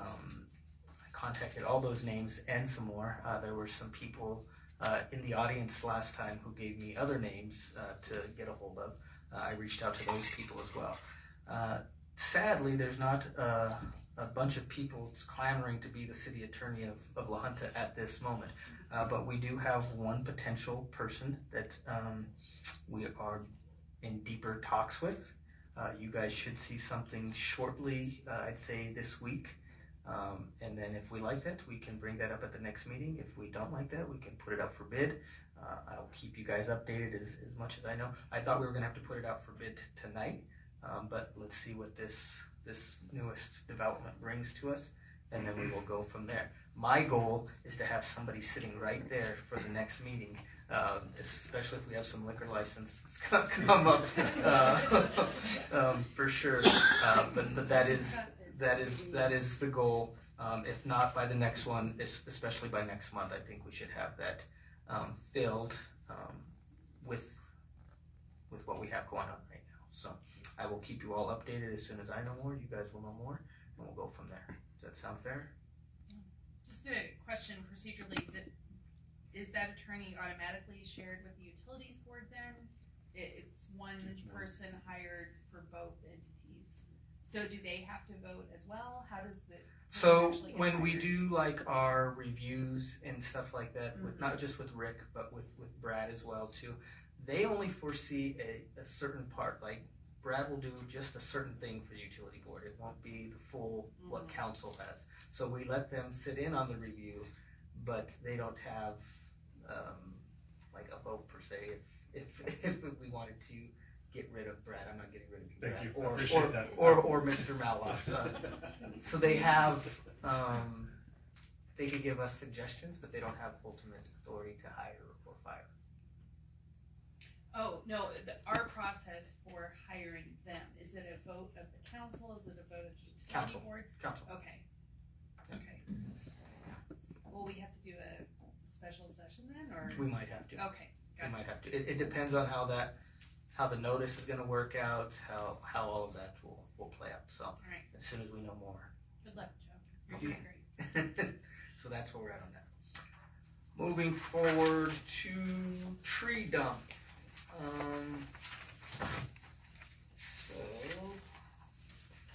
contacted all those names and some more. There were some people in the audience last time who gave me other names to get a hold of. I reached out to those people as well. Sadly, there's not a bunch of people clamoring to be the city attorney of La Junta at this moment. But we do have one potential person that we are in deeper talks with. You guys should see something shortly, I'd say this week. And then if we like that, we can bring that up at the next meeting. If we don't like that, we can put it up for bid. I'll keep you guys updated as much as I know. I thought we were gonna have to put it out for bid tonight, but let's see what this newest development brings to us, and then we will go from there. My goal is to have somebody sitting right there for the next meeting, especially if we have some liquor licenses come up, for sure. But that is the goal. If not by the next one, especially by next month, I think we should have that filled with what we have going on right now. So I will keep you all updated as soon as I know more. You guys will know more, and we'll go from there. Does that sound fair? Just a question procedurally, is that attorney automatically shared with the utilities board then? It's one person hired for both entities. So do they have to vote as well? How does the So actually get when we hired? do like our reviews and stuff like that, with not just with Rick, but with Brad as well too, they only foresee a certain part. Like Brad will do just a certain thing for the utility board. It won't be the full what council has. So we let them sit in on the review, but they don't have like a vote per se. If we wanted to get rid of Brad, I'm not getting rid of you, Thank Brad, you. I appreciate that. or Mr. Maloff. So they have, they could give us suggestions, but they don't have ultimate authority to hire or fire. Oh, no, our process for hiring them, is it a vote of the council? Is it a vote of the utility Council. board? Council. Okay. Okay. Will we have to do a special session then, or? We might have to. Okay, We gotcha. might have to. It depends on how the notice is going to work out, how all of that will play out. So All right, as soon as we know more. good luck, Joe. You're Okay. doing great. So that's where we're at on that. Moving forward to tree dump. So,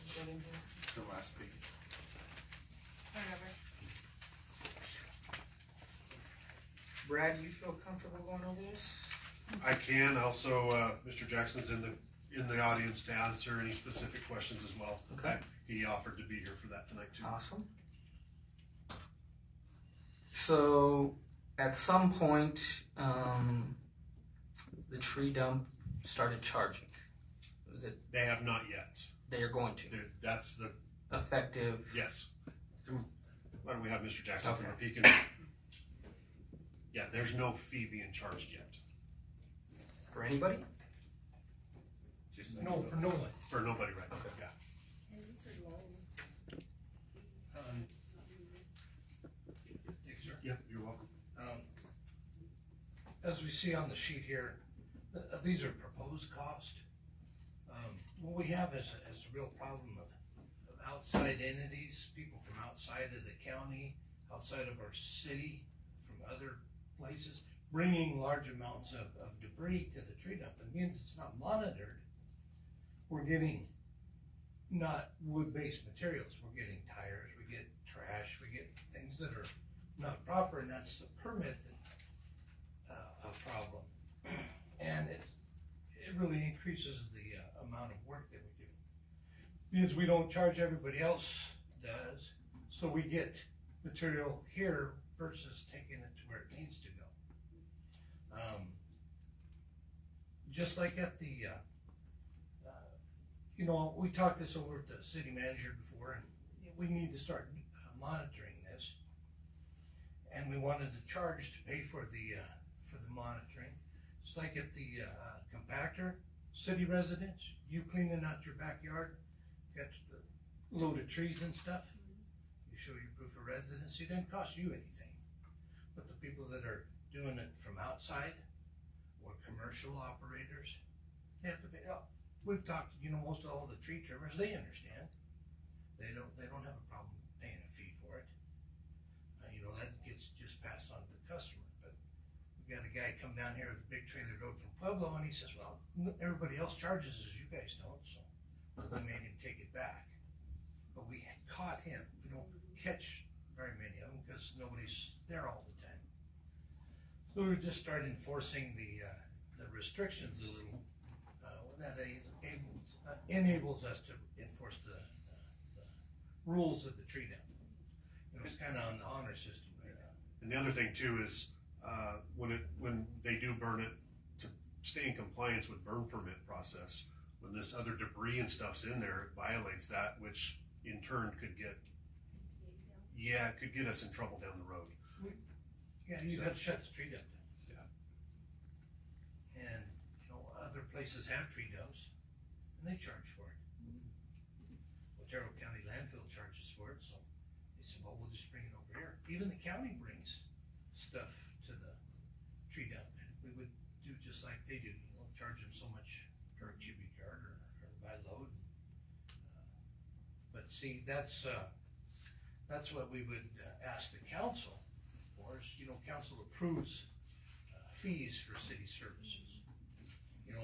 is that in here? It's the last page. Whatever. Brad, you feel comfortable going over this? I can also, Mr. Jackson's in the audience to answer any specific questions as well. Okay. He offered to be here for that tonight too. Awesome. So, at some point, the tree dump started charging. Was it? They have not yet. They are going to. That's the, Effective. yes. Why don't we have Mr. Jackson Okay. come up? He can. Yeah, there's no fee being charged yet. For anybody? No, for no one. For nobody right now, yeah. And these are low. Thank you, sir. Yeah, you're welcome. As we see on the sheet here, these are proposed cost. What we have is a real problem of outside entities, people from outside of the county, outside of our city, from other places, bringing large amounts of debris to the tree dump. It means it's not monitored. We're getting not wood-based materials. We're getting tires, we get trash, we get things that are not proper, and that's a permit a problem. And it really increases the amount of work that we do. Because we don't charge, everybody else does, so we get material here versus taking it to where it needs to go. Just like at the, we talked this over with the city manager before, and we need to start monitoring this. And we wanted to charge to pay for the monitoring. It's like at the compactor, city residents, you cleaning out your backyard, got a load of trees and stuff, you show your proof of residency, it doesn't cost you anything. But the people that are doing it from outside, or commercial operators, they have to pay. We've talked, most of all the tree trimmers, they understand. They don't have a problem paying a fee for it. That gets just passed on to the customer. But we got a guy come down here with a big trailer load from Pueblo, and he says, well, everybody else charges as you guys don't, so we made him take it back. But we caught him. We don't catch very many of them because nobody's there all the time. So we just started enforcing the restrictions a little. That enables us to enforce the rules of the tree dump. It's kind of on the honor system right now. And the other thing too is, when they do burn it, to stay in compliance with burn permit process, when this other debris and stuff's in there, it violates that, which in turn could get us in trouble down the road. Yeah, you'd have to shut the tree dump down. Yeah. And, other places have tree dumps, and they charge for it. Otero County landfill charges for it, so they said, well, we'll just bring it over here. Even the county brings stuff to the tree dump, and we would do just like they do, charge them so much per cubic yard or by load. But see, that's what we would ask the council for, is, council approves fees for city services.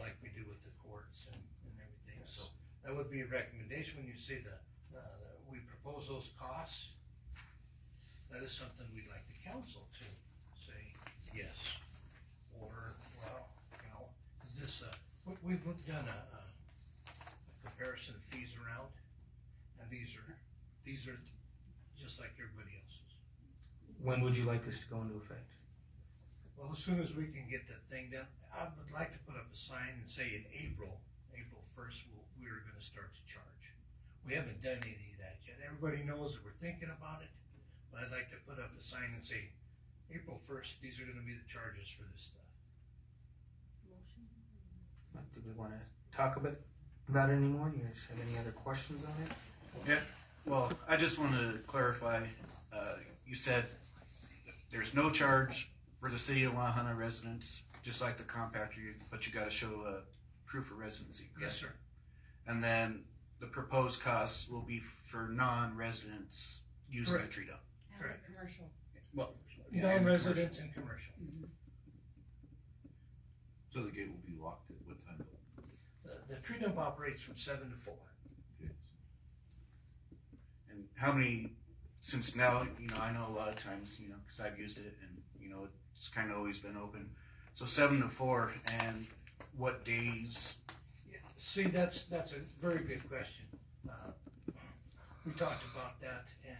Like we do with the courts and everything. Yes. So that would be a recommendation when you say that we propose those costs. That is something we'd like the council to say yes, or is this we've done a comparison of fees around, and these are just like everybody else's. When would you like this to go into effect? Well, as soon as we can get the thing done, I would like to put up a sign and say in April 1st, we are going to start to charge. We haven't done any of that yet. Everybody knows that we're thinking about it, but I'd like to put up a sign and say, April 1st, these are going to be the charges for this stuff. Do we want to talk about it anymore? Do you guys have any other questions on it? Yeah, well, I just want to clarify, you said there's no charge for the city of Wahana residents, just like the compactor, but you got to show a proof of residency. Correct? Yes, sir. And then the proposed costs will be for non-residents using Correct. the tree dump. Correct. Commercial. Well, Non-residents and commercial. So So the gate will be locked at what time? The tree dump operates from 7 to 4. Okay. And how many, since now, I know a lot of times, because I've used it and, it's kind of always been open. So 7 to 4, and what days? Yeah. See, that's a very good question. We talked about that, and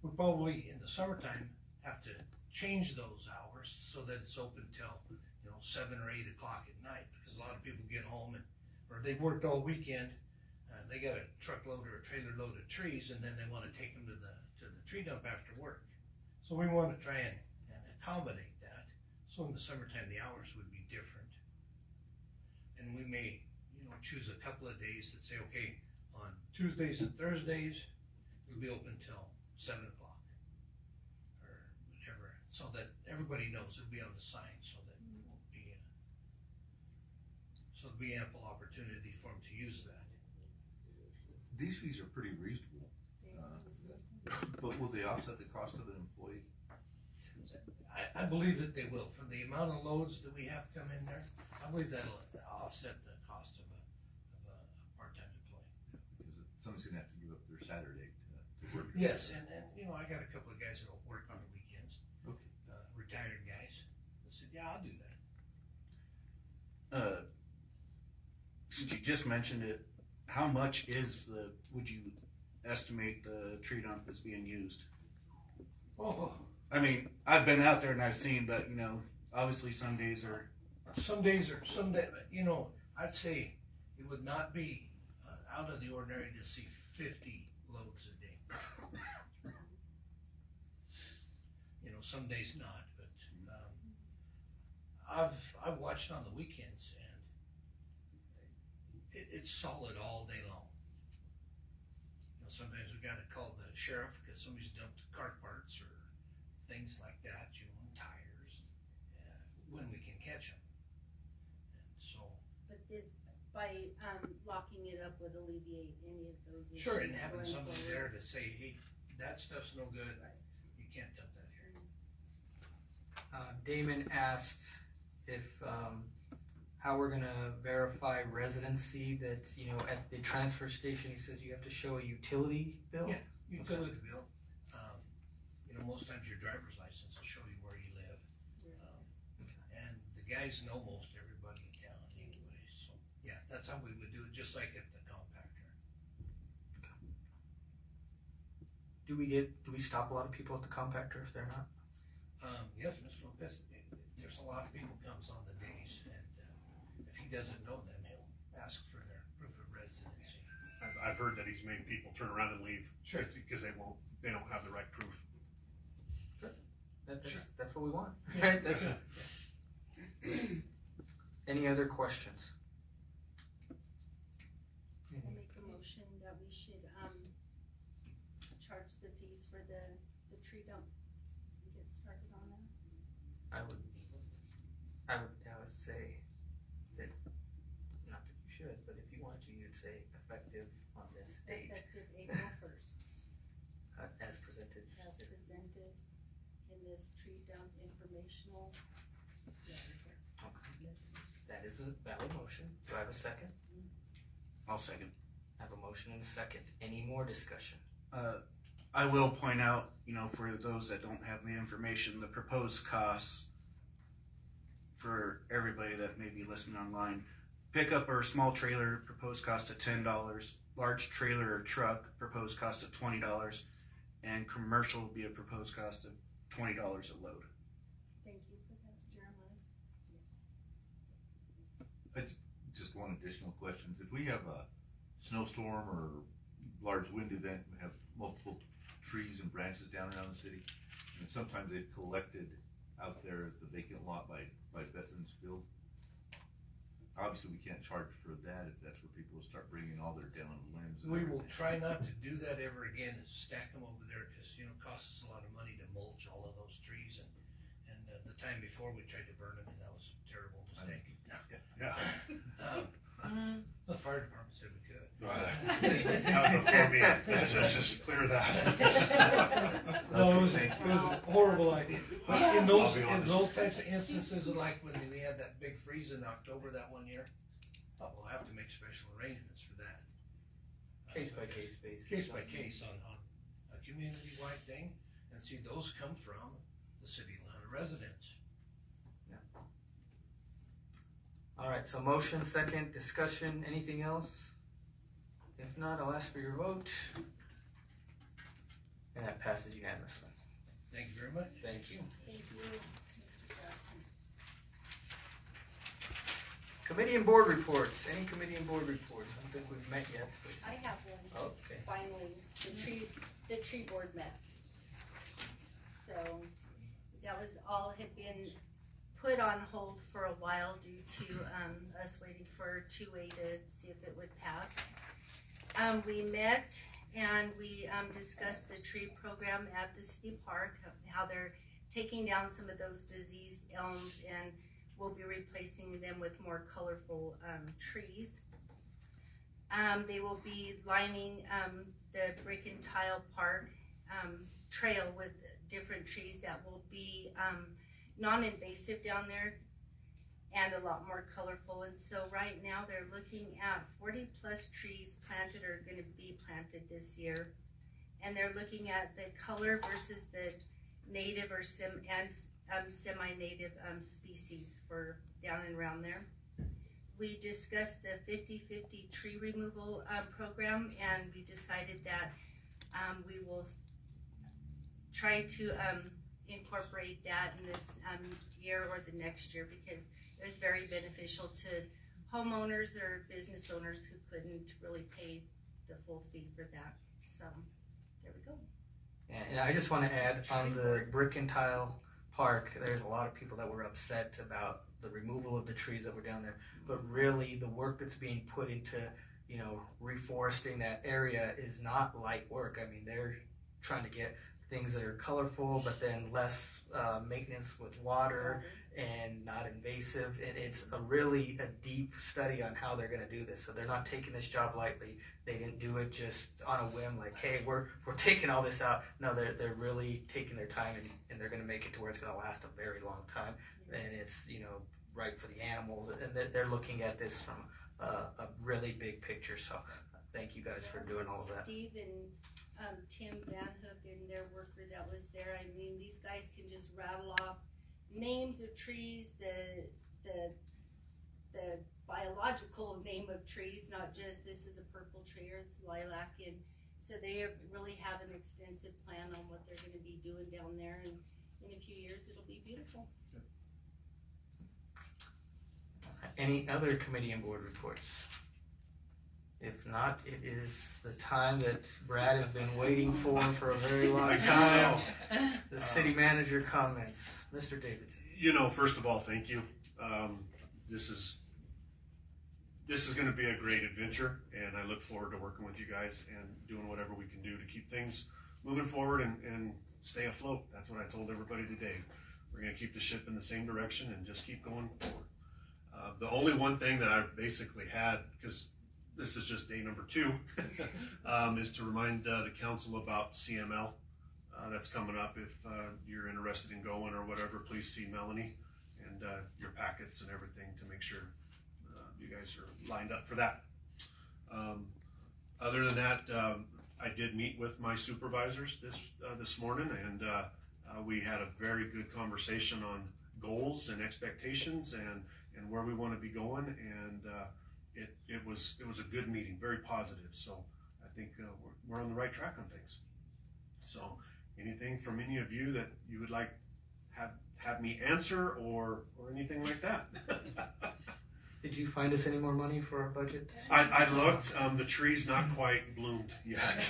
we probably in the summertime have to change those hours so that it's open till 7 or 8 o'clock at night, because a lot of people get home or they've worked all weekend. They got a truckload or a trailer load of trees, and then they want to take them to the tree dump after work. So we want to try and accommodate that. So in the summertime, the hours would be different, and we may choose a couple of days that say, okay, on Tuesdays and Thursdays it'll be open till 7 o'clock or whatever, so that everybody knows. It'll be on the sign, so that it won't be so there'll be ample opportunity for them to use that. These fees are pretty reasonable, but will they offset the cost of an employee? I believe that they will. For the amount of loads that we have come in there, I believe that'll offset the cost of a part-time employee. Because somebody's gonna have to give up their Saturday to work. Yes, and I got a couple of guys that'll work on the weekends. Okay. Retired guys. I said, yeah, I'll do that. Since you just mentioned it, how much would you estimate the tree dump is being used? Oh, I mean, I've been out there and I've seen, but obviously some days are. some days, I'd say it would not be out of the ordinary to see 50 loads a day. Some days not, but I've watched on the weekends, and it's solid all day long. Sometimes we got to call the sheriff because somebody's dumped car parts or things like that, and tires, when we can catch them. And so. But by locking it up would alleviate any of those issues. Sure, and having going somebody forward. there to say, hey, that stuff's no good. Right. You can't dump that here. Damon asked if how we're gonna verify residency. That at the transfer station, he says you have to show a utility bill. Yeah, utility bill. Most times your driver's license will show you where you live. And the guys know most everybody in town anyway. So yeah, that's how we would do it, just like at the compactor. Do we stop a lot of people at the compactor if they're not? Yes, Mr. Lopez, there's a lot of people comes on the days, and if he doesn't know them, he'll ask for their proof of residency. I've heard that he's made people turn around and leave. Sure. Because they don't have the right proof. That's what we want. Yeah. Right? Any other questions? I make a motion that we should charge the fees for the tree dump. Get started on that. I would say that, not that you should, but if you want to, you'd say effective on this date. Effective April 1st, As presented. as presented in this tree dump informational letter here. Okay. That is a valid motion. Do I have a second? I'll second. I have a motion and a second. Any more discussion? I will point out, for those that don't have the information, the proposed costs for everybody that may be listening online. Pickup or small trailer, proposed cost of $10. Large trailer or truck, proposed cost of $20. And commercial will be a proposed cost of $20 a load. Thank you for that, Jeremiah. Just one additional question. If we have a snowstorm or large wind event, we have multiple trees and branches down around the city, and sometimes they've collected out there at the vacant lot by Veterans Field. Obviously, we can't charge for that if that's where people will start bringing all their down limbs. We will try not to do that ever again, and stack them over there, because it costs us a lot of money to mulch all of those trees, and the time before we tried to burn them, and that was a terrible mistake. Yeah. The fire department said we could. Not before me. Let's just clear that. No, Okay, it was thank it was a horrible idea. But Yeah. in those I'll be honest. types of instances, like when we had that big freeze in October that one year, we'll have to make special arrangements for that. Case by case basis. Case by case on a community-wide thing, and see, those come from the city of Lahaina residents. All right, so motion, second, discussion, anything else? If not, I'll ask for your vote. And that passes unanimously. Thank you very much. Thank you. Thank you, Mr. Jackson. Committee and board reports. Any committee and board reports? I don't think we've met yet. I have one. Okay. Finally, the tree board met. So that was all had been put on hold for a while due to us waiting for 2A to see if it would pass. We met and we discussed the tree program at the city park, how they're taking down some of those diseased elms and we'll be replacing them with more colorful trees. They will be lining the brick and tile park trail with different trees that will be non-invasive down there and a lot more colorful. And so right now they're looking at 40 plus trees planted or going to be planted this year. And they're looking at the color versus the native or semi-native species for down and around there. We discussed the 50-50 tree removal program, and we decided that we will try to incorporate that in this year or the next year because it was very beneficial to homeowners or business owners who couldn't really pay the full fee for that. So there we go. And I just want to add on the brick and tile park, there's a lot of people that were upset about the removal of the trees that were down there. But really the work that's being put into, you know, reforesting that area is not light work. I mean, they're trying to get things that are colorful, but then less maintenance with water and not invasive. And it's a deep study on how they're going to do this. So they're not taking this job lightly. They didn't do it just on a whim, like, hey, we're taking all this out. No, they're really taking their time and they're going to make it to where it's going to last a very long time. And it's, you know, right for the animals. And they're looking at this from a really big picture. So thank you guys for doing all of that. Steve and Tim Van Hook and their worker that was there. I mean, these guys can just rattle off names of trees, the biological name of trees, not just this is a purple tree or it's lilac. And so they really have an extensive plan on what they're going to be doing down there. And in a few years, it'll be beautiful. Any other committee and board reports? If not, it is the time that Brad has been waiting for a very long time. The city manager comments. Mr. Davidson. You know, first of all, thank you. This is going to be a great adventure, and I look forward to working with you guys and doing whatever we can do to keep things moving forward and stay afloat. That's what I told everybody today. We're going to keep the ship in the same direction and just keep going forward. The only one thing that I basically had, because this is just day number 2, is to remind the council about CML. That's coming up. If you're interested in going or whatever, please see Melanie and your packets and everything to make sure you guys are lined up for that. Other than that, I did meet with my supervisors this morning, and we had a very good conversation on goals and expectations and where we want to be going, and it was a good meeting, very positive. So I think we're on the right track on things. So anything from any of you that you would like have me answer or anything like that? Did you find us any more money for our budget? I looked. The tree's not quite bloomed yet.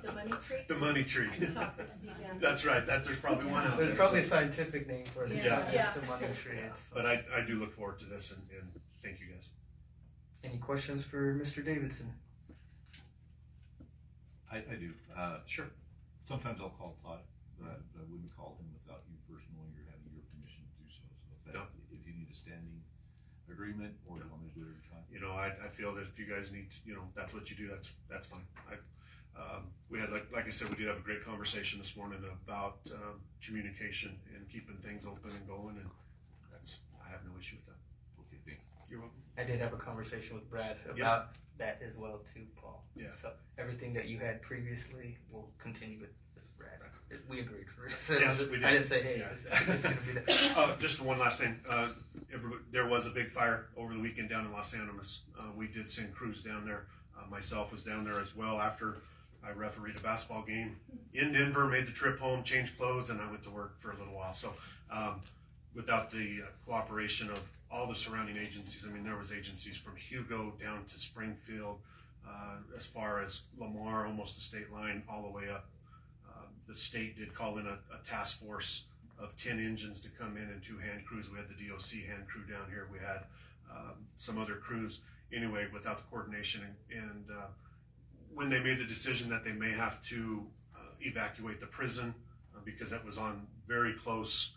The money tree? The money tree. Talk with Steve Van Hook. That's right. There's probably one out there. There's probably a scientific name for it. It's Yeah. not just a money tree. But I do look forward to this, and thank you guys. Any questions for Mr. Davidson? I do. Sure. Sometimes I'll call Todd, but I wouldn't call him without you first knowing you're having your permission to do so. So if you need a standing agreement or you want me to do it every time. You know, I feel that if you guys need to, you know, that's what you do. That's fine. We had like like I said, we did have a great conversation this morning about communication and keeping things open and going, and I have no issue with that. Okay, thank You're welcome. I did have a conversation with Brad about that as well too, Paul. Yeah. So everything that you had previously will continue with Brad. We agreed. So Yes, we did. I didn't say, hey, Yeah. this is going to be the. Just one last thing. There was a big fire over the weekend down in Los Animas. We did send crews down there. Myself was down there as well after I refereed a basketball game in Denver, made the trip home, changed clothes, and I went to work for a little while. So without the cooperation of all the surrounding agencies, I mean, there was agencies from Hugo down to Springfield, as far as Lamar, almost the state line, all the way up. The state did call in a task force of 10 engines to come in and 2 hand crews. We had the DOC hand crew down here. We had some other crews. Anyway, without the coordination, and when they made the decision that they may have to evacuate the prison because that was on very close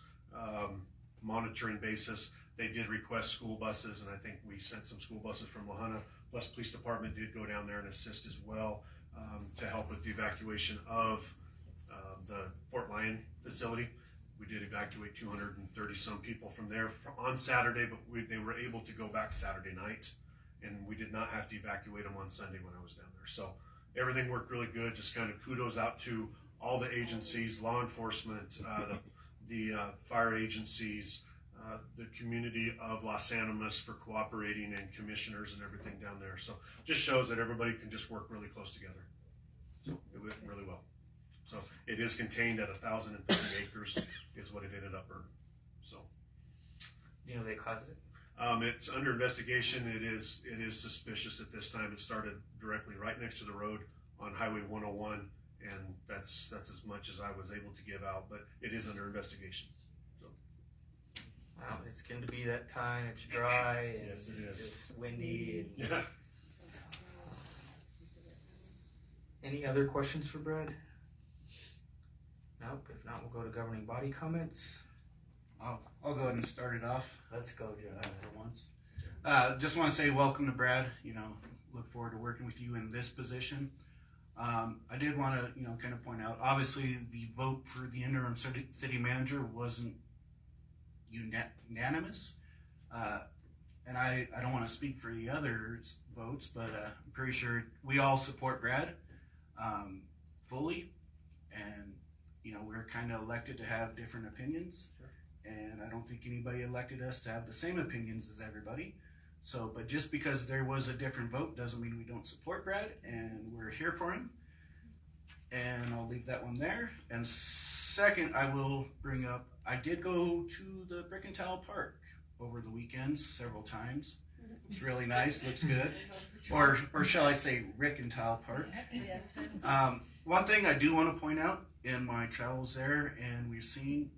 monitoring basis, they did request school buses, and I think we sent some school buses from Lahana. Plus, police department did go down there and assist as well to help with the evacuation of the Fort Lyon facility. We did evacuate 230 some people from there on Saturday, but they were able to go back Saturday night, and we did not have to evacuate them on Sunday when I was down there. So everything worked really good. Just kind of kudos out to all the agencies, law enforcement, the fire agencies, the community of Los Animas for cooperating, and commissioners and everything down there. So just shows that everybody can just work really close together. So it went really well. So it is contained at 1,030 acres is what it ended up burning. So. You know, they caused it. It's under investigation. It is suspicious at this time. It started directly right next to the road on Highway 101, and that's as much as I was able to give out. But it is under investigation. So. Well, it's going to be that time. It's dry and Yes, it is. just windy. And Yeah. Any other questions for Brad? Nope. If not, we'll go to governing body comments. I'll go ahead and start it off. Let's go, John. For once. Just want to say welcome to Brad. You know, look forward to working with you in this position. I did want to, kind of point out, obviously the vote for the interim city manager wasn't unanimous. And I don't want to speak for the other votes, but I'm pretty sure we all support Brad fully. And, we're kind of elected to have different opinions. And I don't think anybody elected us to have the same opinions as everybody. So, but just because there was a different vote doesn't mean we don't support Brad, and we're here for him. And I'll leave that one there. And second, I will bring up, I did go to the Brick and Tile Park over the weekends several times. It's really nice, looks good. Or shall I say Rick and Tile Park. One thing I do want to point out in my travels there, and we've seen,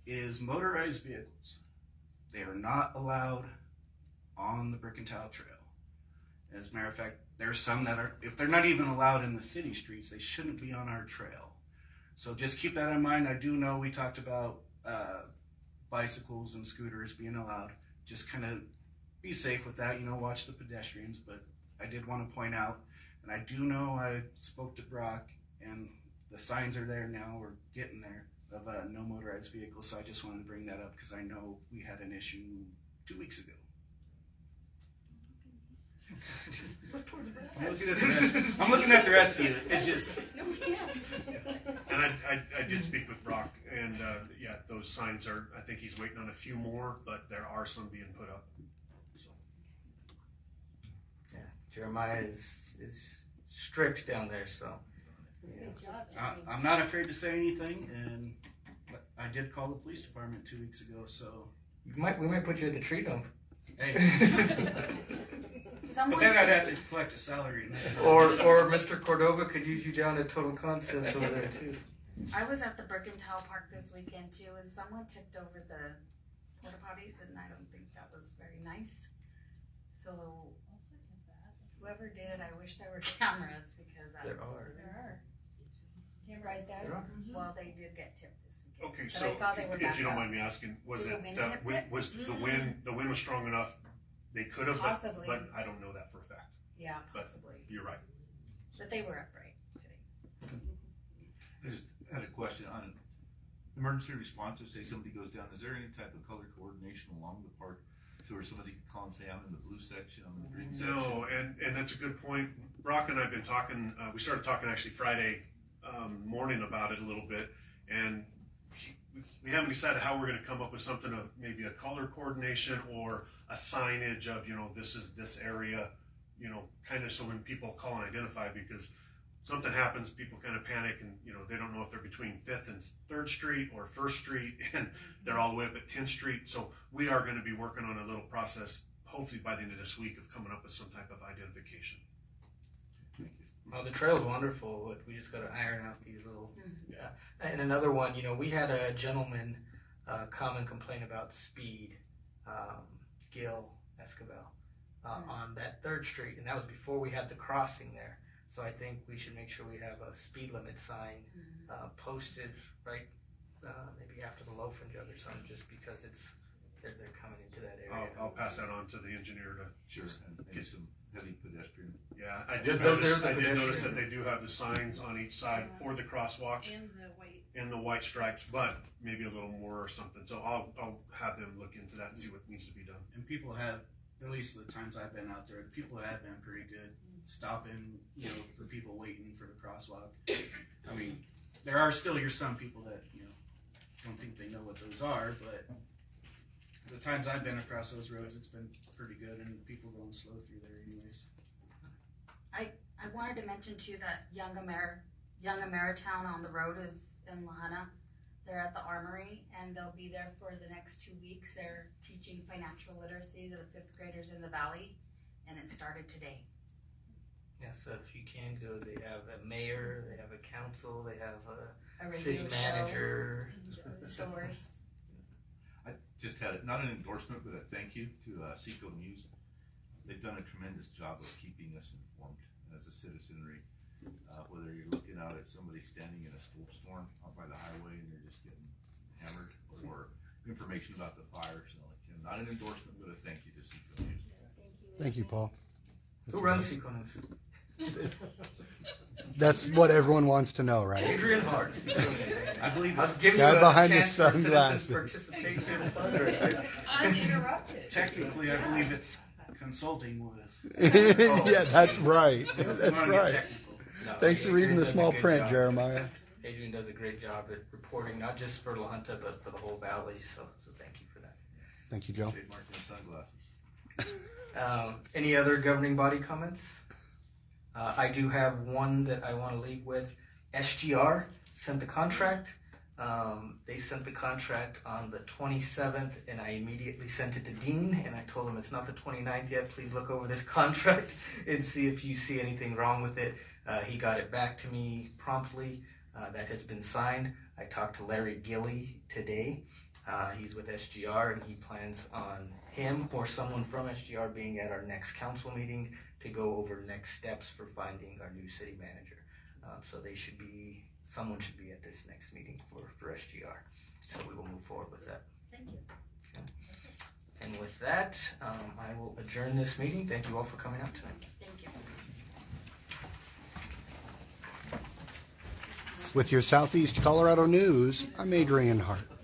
is motorized vehicles. They are not allowed on the Brick and Tile Trail. As a matter of fact, there's some that are, if they're not even allowed in the city streets, they shouldn't be on our trail. So just keep that in mind. I do know we talked about bicycles and scooters being allowed. Just kind of be safe with that, watch the pedestrians. But I did want to point out, and I do know I spoke to Brock, and the signs are there now, we're getting there, of no motorized vehicles. So I just wanted to bring that up because I know we had an issue 2 weeks ago. I'm looking at the rest of you. It's just. And I did speak with Brock, and yeah, those signs are, I think he's waiting on a few more, but there are some being put up. So. Yeah, Jeremiah is strict down there, so. Yeah. Good job. I'm not afraid to say anything, and I did call the police department 2 weeks ago, so. We might put you at the tree dump. Hey. But then I'd have to collect a salary. Or Mr. Cordova could use you down at Total Concepts over there too. I was at the Brick and Tile Park this weekend too, and someone tipped over the porta potties, and I don't think that was very nice. So whoever did it, I wish there were cameras because There are. Right there. There are. Well, they did get tipped this weekend. Okay, But so I saw they were if back you don't up. mind me asking, was Did it the wind that hit wind, it? was the wind was strong enough they could have, Possibly. but I don't know that for a fact. Yeah, But possibly. you're right. But they were upright today. had a question on emergency response. If say somebody goes down, is there any type of color coordination along the park to where somebody can call and say, I'm in the blue section, I'm in the green section? No, and that's a good point. Brock and I have been talking, we started talking actually Friday morning about it a little bit, and we haven't decided how we're going to come up with something of maybe a color coordination or a signage of, this is this area, kind of so when people call and identify, because something happens, people kind of panic and, they don't know if they're between 5th and 3rd Street or 1st Street, and they're all the way up at 10th Street. So we are going to be working on a little process, hopefully by the end of this week, of coming up with some type of identification. Well, the trail's wonderful, but we just got to iron out these little. And another one, we had a gentleman come and complain about speed, Gil Escobar, on that 3rd Street, and that was before we had the crossing there. So I think we should make sure we have a speed limit sign posted right, maybe after the loafing jug or something, just because they're coming into that area. I'll pass that on to the engineer to And maybe some heavy pedestrian. Yeah, I did notice that they do have the signs on each side for the crosswalk And the and the white stripes, but maybe a little more or something. So I'll have them look into that and see what needs to be done. And people have, at least the times I've been out there, the people have been pretty good stopping, for people waiting for the crosswalk. I mean, there are still some people that, don't think they know what those are, but the times I've been across those roads, it's been pretty good, and people going slow through there anyways. I wanted to mention too that Young Ameritown on the road is in Lahana. They're at the Armory, and they'll be there for the next 2 weeks. They're teaching financial literacy to the 5th graders in the valley, and it started today. Yeah, so if you can go, they have a mayor, they have a council, they have A city radio manager. Stores. I just had not an endorsement, but a thank you to Seco News. They've done a tremendous job of keeping us informed as a citizenry. Whether you're looking out at somebody standing in a snowstorm out by the highway and you're just getting hammered, or information about the fire. So, not an endorsement, but a thank you to Seco News. Thank you, Paul. Who runs Seco News? That's what everyone wants to know, right? Adrian Hart. I believe I was giving Guy you a behind the chance for sunglasses. citizen participation. uninterrupted. Technically, I believe it's consulting with. Yeah, that's right. We That's wanna get right. technical. No, Thanks for reading Adrian the does a small good print, job. Jeremiah. Adrian does a great job at reporting, not just for La Junta, but for the whole valley. So thank you for that. Thank you, Joe. Trademark and sunglasses. Any other governing body comments? I do have one that I want to leave with. SGR sent the contract. They sent the contract on the 27th, and I immediately sent it to Dean, and I told him it's not the 29th yet. Please look over this contract and see if you see anything wrong with it. He got it back to me promptly. That has been signed. I talked to Larry Gilly today. He's with SGR, and he plans on him or someone from SGR being at our next council meeting to go over next steps for finding our new city manager. So someone should be at this next meeting for SGR. So we will move forward with that. Thank you. Okay. And with that, I will adjourn this meeting. Thank you all for coming out tonight. Thank you. With your Southeast Colorado news, I'm Adrian Hart.